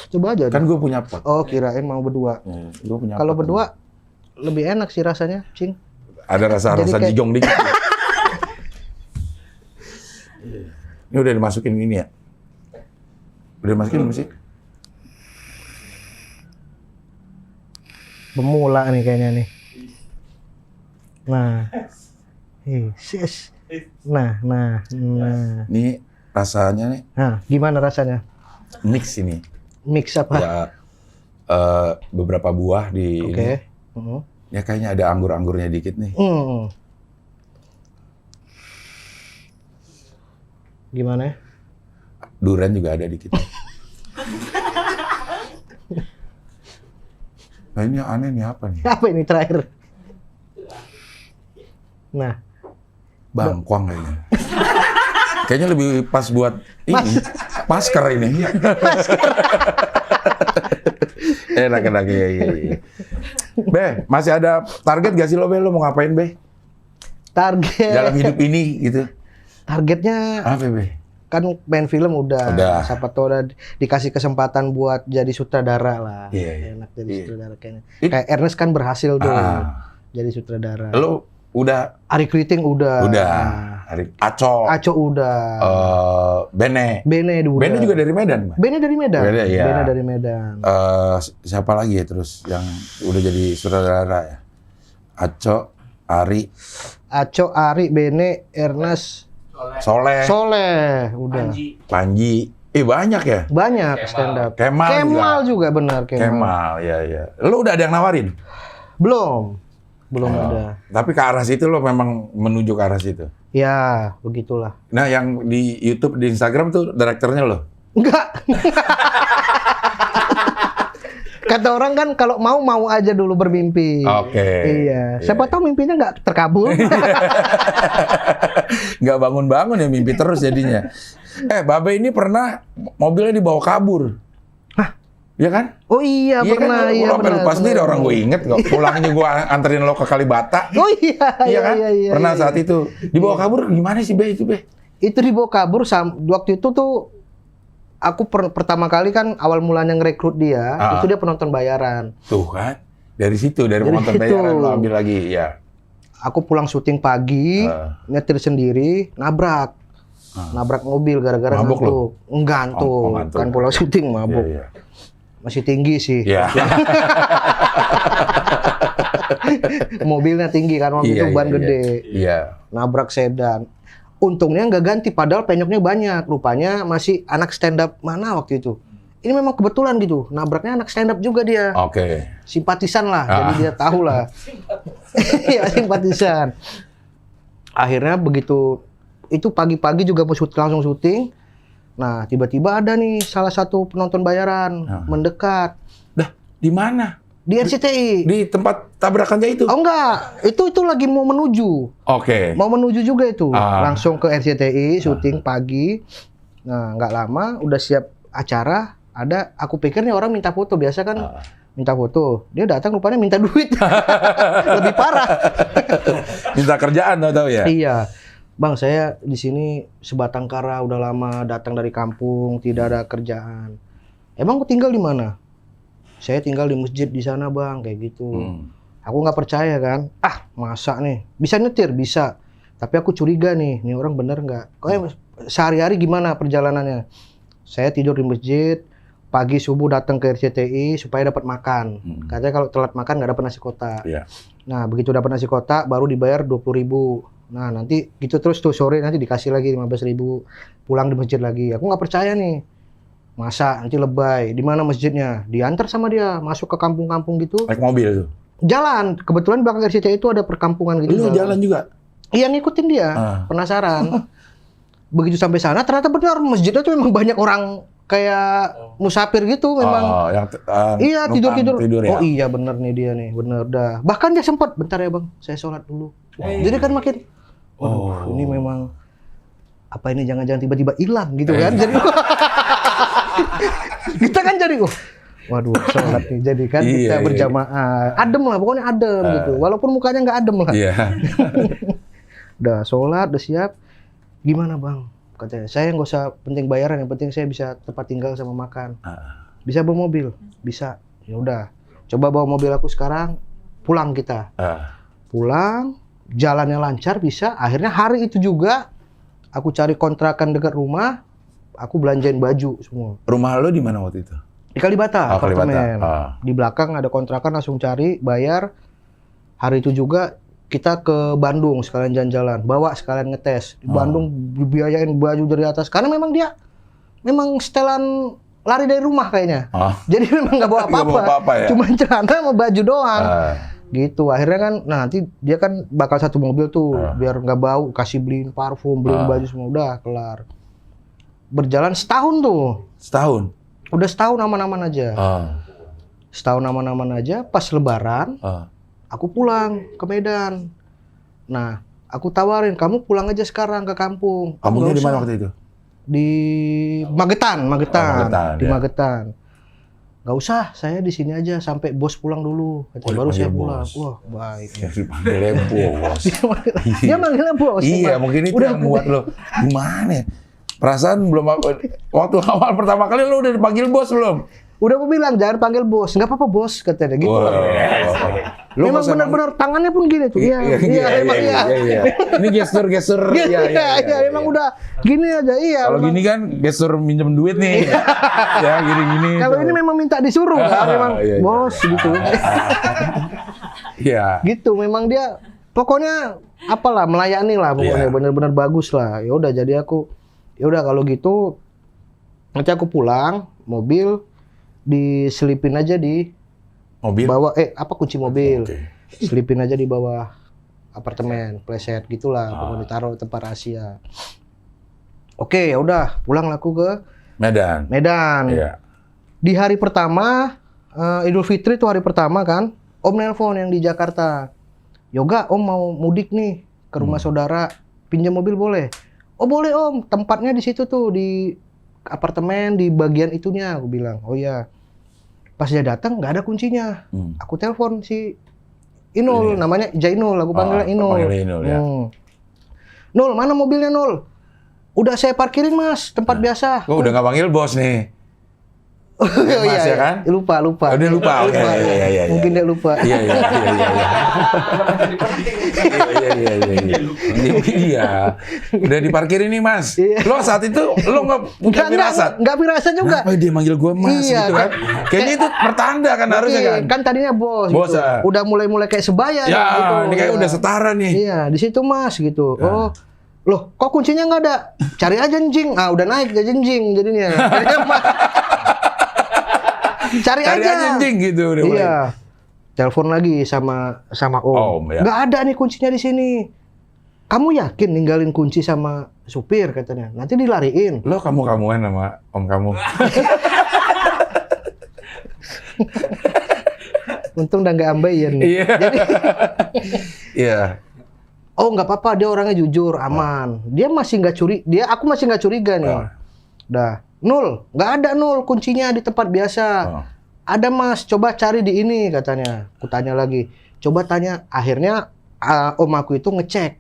Coba aja. Kan gue punya pot. Oh, kirain mau berdua. Gue punya Kalau pot. berdua lebih enak sih rasanya, Cing. Ada rasa-rasa Jadi kayak- jijong dikit. Ini udah dimasukin ini ya? Udah dimasukin belum sih? Pemula nih kayaknya nih. Nah. Sis. Nah. Ini rasanya nih Nah, gimana rasanya? mix ini. Mix apa? Ya beberapa buah di Oke. ini. Ya kayaknya ada anggur-anggurnya dikit nih. Gimana? Durian juga ada dikit. Nah ini yang aneh nih apa nih? Apa ini terakhir? Nah, Bangkuang kayaknya. Kayaknya lebih pas buat ini. Masker ini. Enak ya. Be, masih ada target gak sih lo, Be? Lo mau ngapain, Be? target Dalam hidup ini gitu. targetnya Apa, Be? kan main film udah. Udah. Siapa tahu udah dikasih kesempatan buat jadi sutradara lah. Iya. Enak jadi sutradara kayaknya. It- Kayak Ernest kan berhasil tuh jadi sutradara. Lo udah Ari Kriting udah. Aco udah. Bene. Bene udah. Bene juga dari Medan, Pak? Bene dari Medan. Bene, iya. Bene dari Medan. Siapa lagi ya terus yang udah jadi sutradara ya? Aco, Ari, Aco, Ari, Bene, Ernest, Soleh, udah. Panji. Banyak ya? Banyak stand up. Kemal juga benar Kemal, ya. Lo udah ada yang nawarin? Belum ada. Tapi ke arah situ lo memang menuju ke arah situ. Ya, begitulah. Nah, yang di YouTube, di Instagram tuh direkturnya lo? Enggak. Kata orang kan kalau mau aja dulu bermimpi. Oke. Iya. Siapa tahu mimpinya nggak terkabul. Nggak bangun-bangun ya, mimpi terus jadinya. Babe ini pernah mobilnya dibawa kabur. Hah? Iya kan? Oh iya, pernah. Kan? Iya, Lo sampai benar, lupa sendiri, benar. orang gue inget kok. Pulangnya gue anterin lo ke Kalibata. Oh iya, Iya kan? iya. Pernah saat itu. Dibawa kabur gimana sih, Be? Itu, Be? Itu dibawa kabur waktu itu tuh aku pertama kali kan awal mulanya ngerekrut dia, itu dia penonton bayaran. Tuh kan. Dari situ, dari penonton situ. bayaran lo ambil lagi, ya. Aku pulang syuting pagi, nyetir sendiri, nabrak mobil gara-gara Mabuk lo? ngantuk. Ngantuk. Ngantuk. Kan pulang syuting mabuk. Iya. Masih tinggi sih. Iya. Mobilnya tinggi kan, waktu itu ban gede. Iya. Nabrak sedan. Untungnya nggak ganti, padahal penyoknya banyak. Rupanya masih anak stand up mana waktu itu. Ini memang kebetulan gitu, nabraknya anak stand up juga dia. Oke. Simpatisan lah, jadi dia tahu lah. Iya, simpatisan. Akhirnya begitu, itu pagi-pagi juga mau langsung syuting. Nah, tiba-tiba ada nih salah satu penonton bayaran mendekat. Dah, di mana? Di RCTI. Di tempat tabrakannya itu? Oh enggak, itu lagi mau menuju. Oke. Mau menuju juga itu. Langsung ke RCTI, syuting pagi. Nah, nggak lama udah siap acara. Aku pikir nih orang minta foto, biasa kan minta foto. Dia datang rupanya minta duit. Lebih parah. Minta kerjaan tahu ya? Iya. Bang, saya di sini sebatang kara udah lama datang dari kampung, tidak ada kerjaan. Emang aku tinggal di mana? Saya tinggal di masjid di sana, Bang, kayak gitu. Aku nggak percaya kan. Masa nih? Bisa nyetir? Bisa. Tapi aku curiga nih orang bener nggak? Sehari-hari gimana perjalanannya? Saya tidur di masjid, pagi subuh datang ke RCTI supaya dapat makan. Katanya kalau telat makan nggak dapat nasi kotak. Iya. Nah, begitu dapat nasi kotak baru dibayar 20.000. Nah, nanti gitu terus tuh, sore nanti dikasih lagi 15.000. Pulang di masjid lagi. Aku nggak percaya nih. Masa nanti lebay. Di mana masjidnya? Diantar sama dia masuk ke kampung-kampung gitu. Naik mobil tuh? Jalan. Kebetulan belakang RCTI itu ada perkampungan gitu. Lu jalan juga? Iya, ngikutin dia. Penasaran. Begitu sampai sana ternyata benar masjidnya tuh memang banyak orang kayak musafir gitu memang. Oh, yang Iya, numpang tidur-tidur. ya? Oh iya bener nih dia nih, bener dah. Bahkan dia sempat, bentar ya bang, saya sholat dulu. Jadi kan makin, waduh, ini memang, apa ini jangan-jangan tiba-tiba hilang gitu kan. Jadi kita kan jadi, waduh sholat nih, jadi kan kita berjamaah. Adem lah, pokoknya adem gitu. Walaupun mukanya nggak adem lah. Iya. Udah sholat, udah siap. Gimana bang? Katanya, saya nggak usah penting bayaran, yang penting saya bisa tempat tinggal sama makan. Bisa bawa mobil? Bisa. Ya udah, coba bawa mobil aku sekarang, pulang kita. Pulang, jalannya lancar bisa. Akhirnya hari itu juga, aku cari kontrakan dekat rumah, aku belanjain baju semua. Rumah lo di mana waktu itu? Di Kalibata, apartemen. Kalibata. Di belakang ada kontrakan, langsung cari, bayar. Hari itu juga kita ke Bandung sekalian jalan-jalan, bawa sekalian ngetes. Di Bandung dibiayain baju dari atas karena memang dia memang setelan lari dari rumah kayaknya. Jadi memang nggak bawa apa-apa, ya? cuma celana sama baju doang. Gitu. Akhirnya kan, nah nanti dia kan bakal satu mobil tuh, biar nggak bau, kasih beliin parfum, beliin baju semua, udah kelar. Berjalan setahun tuh. Setahun? Udah setahun aman-aman aja. Setahun aman-aman aja, pas Lebaran. Aku pulang ke Medan. Nah, aku tawarin, kamu pulang aja sekarang ke kampung. Kampungnya di mana waktu itu? Di Magetan. Di ya. Magetan. Gak usah, saya di sini aja sampai bos pulang dulu. Baru saya pulang. Wah, baik. Ya, dipanggilnya bos. Dia manggilnya bos. Iya, mungkin itu yang buat lo. Gimana ya? Perasaan belum waktu awal pertama kali lo udah dipanggil bos belum? Udah aku bilang jangan panggil bos, nggak apa-apa bos katanya gitu. Memang benar-benar tangannya pun gini tuh. Iya. Ini gestur. Iya, emang udah gini aja. Iya. Kalau gini kan gestur minjem duit nih. Ya gini. Kalau ini memang minta disuruh kan, memang bos gitu. Iya. Gitu, memang dia pokoknya apalah melayani lah pokoknya benar-benar bagus lah. Ya udah jadi aku, ya udah kalau gitu nanti aku pulang mobil diselipin aja di mobil bawah kunci mobil. Selipin aja di bawah apartemen, pleset gitulah, pokoknya ditaruh tempat rahasia. Oke, ya udah, pulang aku ke Medan. Iya. Di hari pertama Idul Fitri itu hari pertama kan, Om nelpon yang di Jakarta. Yoga, Om mau mudik nih ke rumah saudara, pinjam mobil boleh? Oh boleh Om, tempatnya di situ tuh di apartemen di bagian itunya, aku bilang. Oh iya. Pas dia datang nggak ada kuncinya. Aku telepon si Inul, namanya Jainul, aku panggilnya Inul. Ya. Nul, mana mobilnya Nul? Udah saya parkirin Mas, tempat biasa. Gua udah nggak panggil bos nih. Mas ya kan? Lupa. Oh, dia lupa. Iya. Mungkin dia lupa. Iya. Iya. Udah diparkirin nih Mas. Lo saat itu lo nggak firasat? Nggak firasat juga. Kenapa dia manggil gue Mas gitu kan? Kayaknya itu pertanda kan harusnya kan? Kan tadinya bos gitu. Udah mulai kayak sebaya. Ya, gitu. ini kayak udah setara nih. Iya, di situ Mas gitu. Oh, loh kok kuncinya nggak ada? Cari aja anjing. Udah naik aja anjing jadinya. Cari aja anjing gitu udah mulai. Iya. Telepon lagi sama Om. Ya. Nggak ada nih kuncinya di sini. Kamu yakin ninggalin kunci sama supir katanya? Nanti dilariin. Lo kamu-kamuan sama Om kamu. Untung udah nggak ambeien. Iya. Jadi iya. Oh nggak apa-apa, dia orangnya jujur, aman. Dia masih nggak aku masih nggak curiga nih. Dah. Nul, nggak ada Nul, kuncinya di tempat biasa. Ada Mas, coba cari di ini katanya. Aku tanya lagi, coba tanya. Akhirnya Om aku itu ngecek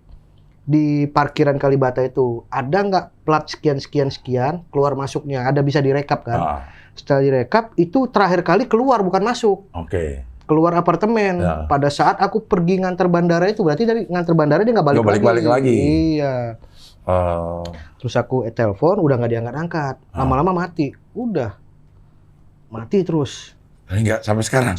di parkiran Kalibata itu, ada nggak plat sekian keluar masuknya, ada bisa direkap kan. Setelah direkap, itu terakhir kali keluar bukan masuk. Keluar apartemen. Pada saat aku pergi nganter bandara itu, berarti dari nganter bandara dia nggak balik lagi. Iya. Terus aku telepon, udah nggak diangkat-angkat. Lama-lama mati. Udah. Mati terus. Enggak, sampai sekarang?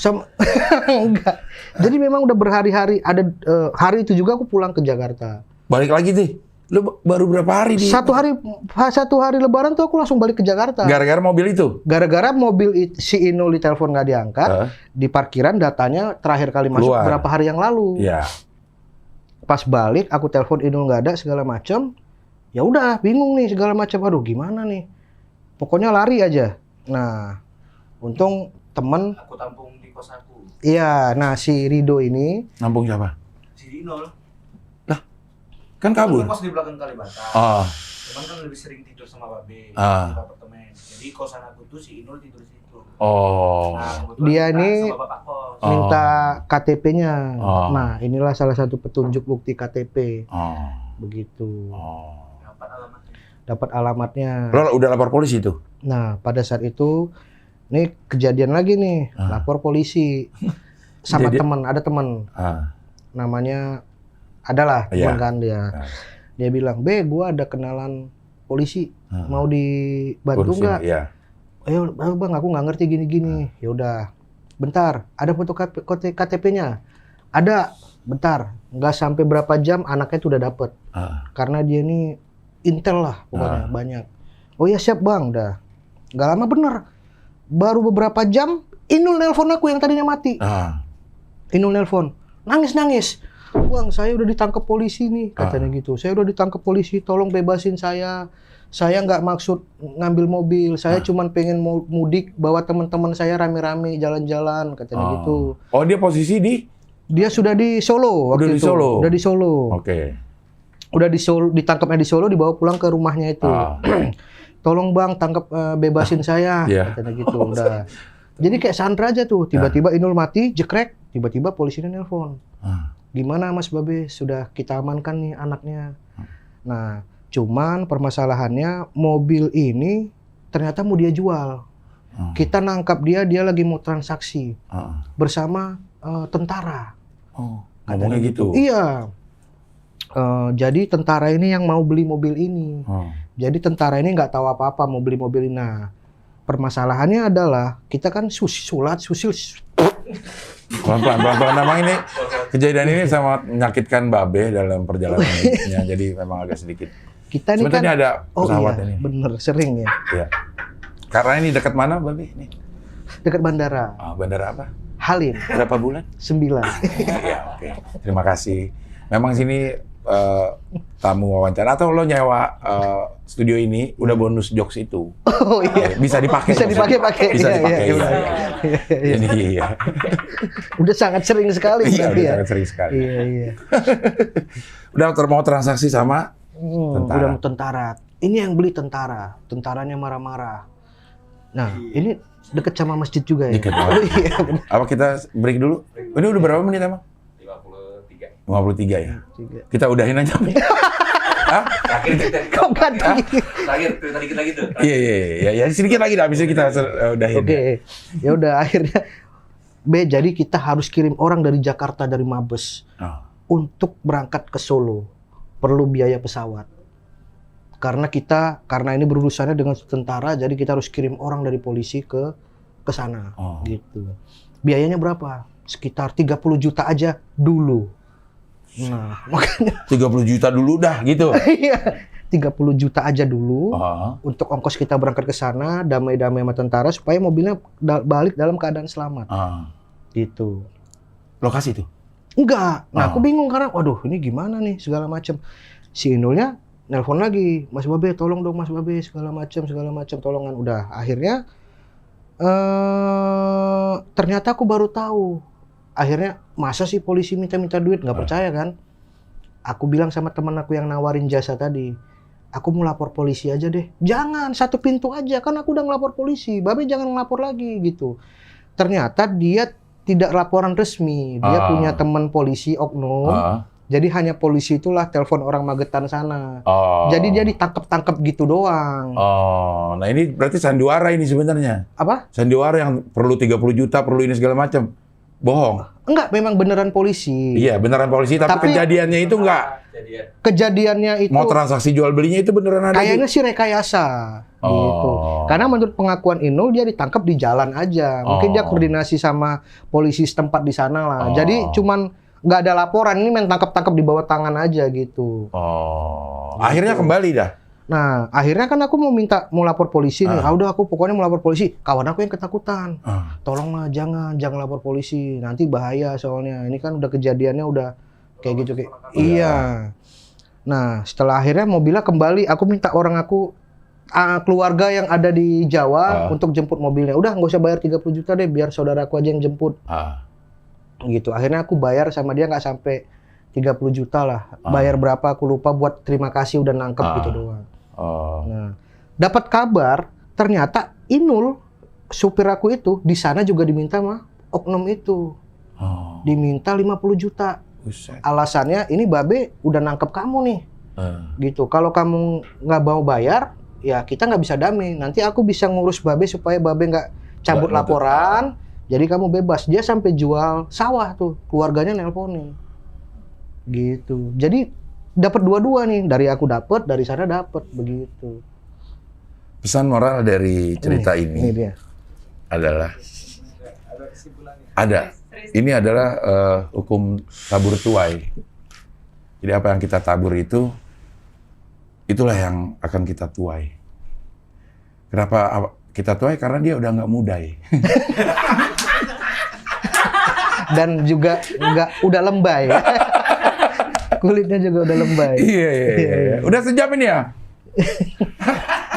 Enggak. Jadi memang udah berhari-hari. Ada hari itu juga aku pulang ke Jakarta. Balik lagi deh? Lu baru berapa hari di? Satu hari Lebaran tuh aku langsung balik ke Jakarta. Gara-gara mobil itu? Gara-gara mobil si Inul di telepon nggak diangkat. Di parkiran datanya terakhir kali masuk berapa hari yang lalu. Iya. Pas balik, aku telepon Inul nggak ada segala macam. Ya udah bingung nih segala macam, aduh gimana nih, Pokoknya lari aja. Nah, untung temen, Aku tampung di kos aku. iya, nah si Rido ini, Nampung siapa? Si Dinol. Kan kabur. Kos di belakang Kalibata. Oh, Cuman kan lebih sering tidur sama Babe di Ah. apartemen. Jadi kosan aku tuh si Inul tidur di situ. oh, Nah, kebetulan Dia kita nih- sama bapak kos. Oh. minta KTP-nya. Oh. Nah, inilah salah satu petunjuk bukti KTP. oh, Begitu. oh. Dapat alamatnya. Dapat alamatnya. Lo udah lapor polisi tuh? Nah, pada saat itu, nih kejadian lagi nih, Ah. lapor polisi. Sama Jadi- teman, ada teman. Ah, Namanya, adalah teman Iya. kan dia. Ah. Dia bilang, "Be, gua ada kenalan polisi. ah. Mau dibantu Urusin, nggak?" Iya. Ayo bang, aku nggak ngerti gini-gini. Ya udah, bentar. Ada foto KTP-nya? Ada. Bentar. Nggak sampai berapa jam anaknya tuh udah dapet. Ah, Karena dia ini intel lah pokoknya banyak. Oh ya siap bang, dah. Nggak lama bener. Baru beberapa jam, Inul nelpon aku yang tadinya mati. ah. Inul nelpon, nangis. Bang, saya udah ditangkap polisi nih, katanya gitu. Saya udah ditangkap polisi, tolong bebasin saya. Saya nggak maksud ngambil mobil, saya cuman pengen mau mudik, bawa teman-teman saya rame-rame jalan-jalan, katanya Oh. gitu. Oh, dia posisi di? Dia sudah di Solo waktu Udah di itu. Solo? Udah di Solo. Oke. Udah di Solo, ditangkapnya di Solo, dibawa pulang ke rumahnya itu. Ah. Tolong bang, tangkap, bebasin saya, Iya. katanya gitu. Udah. Jadi kayak Sandra aja tuh, tiba-tiba Inul mati, jekrek, tiba-tiba polisinya nelpon. Ah. Gimana Mas Babe, sudah kita amankan nih anaknya. Nah, cuman permasalahannya mobil ini ternyata mau dia jual. Ah. Kita nangkap dia lagi mau transaksi Ah. bersama tentara. Oh, ngomongnya gitu. Iya. Jadi tentara ini yang mau beli mobil ini. Oh. Jadi tentara ini nggak tahu apa-apa mau beli mobil ini. Nah, permasalahannya adalah kita kan susil. Pelan-pelan. Memang ini kejadian ini sangat menyakitkan Babe dalam perjalanan hidupnya. Jadi memang agak sedikit. Kita ini Sebenarnya kan, ada oh pesawat iya, ini. bener sering ya, Iya. Karena ini dekat mana, Babe? Ini. dekat bandara Ah, bandara apa? Halim Berapa bulan? 9. Iya, oke. Terima kasih. Memang sini tamu wawancara atau lo nyewa studio ini udah bonus jokes itu. Oh iya. Bisa dipakai. Bisa dipakai. Bisa Iya, dipakai. iya, Iya, iya. iya. Ini iya. Udah sangat sering sekali Iya, berarti udah ya. sangat sering sekali. Iya. Udah mau transaksi sama tentara. Udah mau tentara. Ini yang beli tentara. Tentaranya marah-marah. Nah, ini deket sama masjid juga ya. Deket Oh banget. iya. benar. Apa kita break dulu? Ini udah berapa menit emang? 53. 53 ya. Kita udahin aja. Hah? Terakhir kita Kau ganti. terakhir cerita dikit lagi tuh. Iya. Sedikit lagi dah, habis itu kita udahin. Oke. Ya udah akhirnya jadi kita harus kirim orang dari Jakarta dari Mabes Oh. untuk berangkat ke Solo. Perlu biaya pesawat. Karena ini berurusannya dengan tentara, jadi kita harus kirim orang dari polisi ke sana. Oh. Gitu. Biayanya berapa? Sekitar 30 juta aja dulu. Nah, makanya 30 juta dulu dah gitu. iya, 30 juta aja dulu Oh. untuk ongkos kita berangkat ke sana, damai-damai sama tentara supaya mobilnya balik dalam keadaan selamat. Ah. Gitu. Lokasi tuh. Enggak. Nah, aku Oh. bingung karena waduh, ini gimana nih segala macam. Si Inulnya nelpon lagi, Mas Babe tolong dong Mas Babe segala macam tolongan. Udah akhirnya ternyata aku baru tahu. Akhirnya masa sih polisi minta duit, nggak percaya kan? Aku bilang sama teman aku yang nawarin jasa tadi, aku mau lapor polisi aja deh. Jangan, satu pintu aja, kan aku udah ngelapor polisi. Babe jangan ngelapor lagi gitu. Ternyata dia tidak laporan resmi, dia punya teman polisi oknum. Jadi hanya polisi itulah telepon orang Magetan sana. Oh. Jadi dia ditangkap gitu doang. Oh, nah ini berarti sandiwara ini sebenarnya. Apa? Sandiwara yang perlu 30 juta, perlu ini segala macam. Bohong. Enggak, memang beneran polisi. Iya, beneran polisi, tapi kejadiannya itu enggak. Jadian. Kejadiannya itu Mau transaksi jual belinya itu beneran ada. kayaknya sih rekayasa. Oh. Gitu. Karena menurut pengakuan Inul dia ditangkap di jalan aja. Mungkin dia Oh. koordinasi sama polisi setempat di sana lah. Oh. Jadi cuman nggak ada laporan, ini main tangkap-tangkap di bawah tangan aja gitu. Oh. Akhirnya kembali dah. Nah, akhirnya kan aku mau lapor polisi nih. Ah, udah aku pokoknya mau lapor polisi. Kawan aku yang ketakutan. Tolonglah jangan lapor polisi. Nanti bahaya soalnya. Ini kan udah kejadiannya udah kayak gitu Iya. Nah, setelah akhirnya mobilnya kembali, aku minta orang aku keluarga yang ada di Jawa untuk jemput mobilnya. Udah nggak usah bayar 30 juta deh, biar saudaraku aja yang jemput. Gitu. Akhirnya aku bayar sama dia nggak sampai 30 juta lah. Bayar berapa aku lupa, buat terima kasih udah nangkep gitu doang. Nah, dapat kabar ternyata Inul, supir aku itu di sana juga diminta sama oknum itu. Diminta 50 juta. Alasannya ini Babe udah nangkep kamu nih. Gitu. Kalau kamu nggak mau bayar, ya kita nggak bisa damai. Nanti aku bisa ngurus Babe supaya Babe nggak cabut laporan. Jadi kamu bebas. Dia sampai jual sawah tuh. Keluarganya nelponin. Gitu. Jadi dapat dua-dua nih. Dari aku dapat, dari sana dapat. Begitu. Pesan moral dari cerita ini dia. adalah ada. Ini adalah hukum tabur tuai. Jadi apa yang kita tabur itu, itulah yang akan kita tuai. Kenapa kita tuai? Karena dia udah nggak mudai. Dan juga udah lembay. Kulitnya juga udah lembay. Iya. Udah sejam ini ya?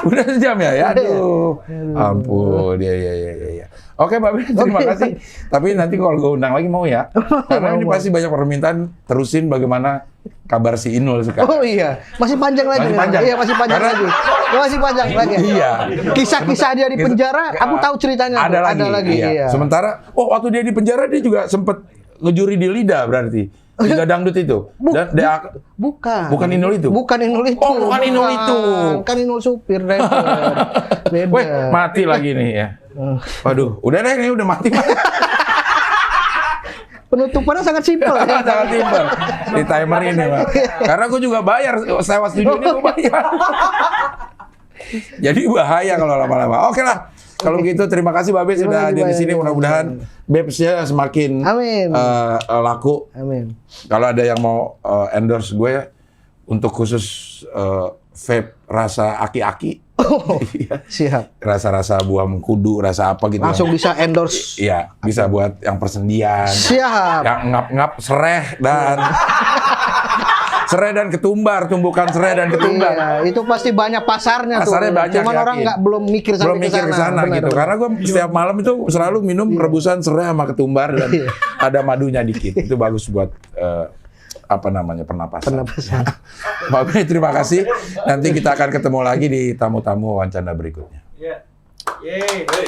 Udah sejam ya? Aduh. Ampun. Iya. Oke, Mbak Ben, terima kasih. Tapi nanti kalau gue undang lagi mau ya. Karena ini pasti banyak permintaan, terusin bagaimana kabar si Inul sekarang. Oh iya, masih panjang lagi. Masih panjang. Iya, masih panjang lagi. Masih panjang lagi. Iya. Kisah-kisah dia di penjara, aku tahu ceritanya. Ada lagi. Iya. Sementara, waktu dia di penjara dia juga sempet ngejuri di Lida berarti. Liga dangdut itu. Bukan Inul itu. Bukan Inul itu. Oh, bukan Inul itu. Kan Inul supir driver. Beda. Weh, mati lagi nih ya. Waduh, udah deh, ini udah mati. Penutupannya sangat simpel. Sangat simpel. Di timer ini, Pak. Karena gue juga bayar sewa studio ini, gue bayar. Jadi bahaya kalau lama-lama. Oke lah. Kalau begitu terima kasih Babe sudah hadir di sini. Mudah-mudahan Babes-nya semakin laku. Amin. Kalau ada yang mau endorse gue untuk khusus vape rasa aki-aki. Siap. Rasa-rasa buah mengkudu, rasa apa gitu. Langsung bisa endorse. Iya, bisa buat yang persendian. Siap. Yang ngap-ngap serai dan ketumbar, tumbukan serai dan ketumbar. Iya, itu pasti banyak pasarnya tuh. Banyak, cuman orang belum mikir sampai ke sana gitu. Karena gue setiap malam itu selalu minum rebusan serai sama ketumbar dan ada madunya dikit. Itu bagus buat pernapasan. Mbak Ben, terima kasih. Nanti kita akan ketemu lagi di tamu-tamu wawancara berikutnya. Iya. Yeay.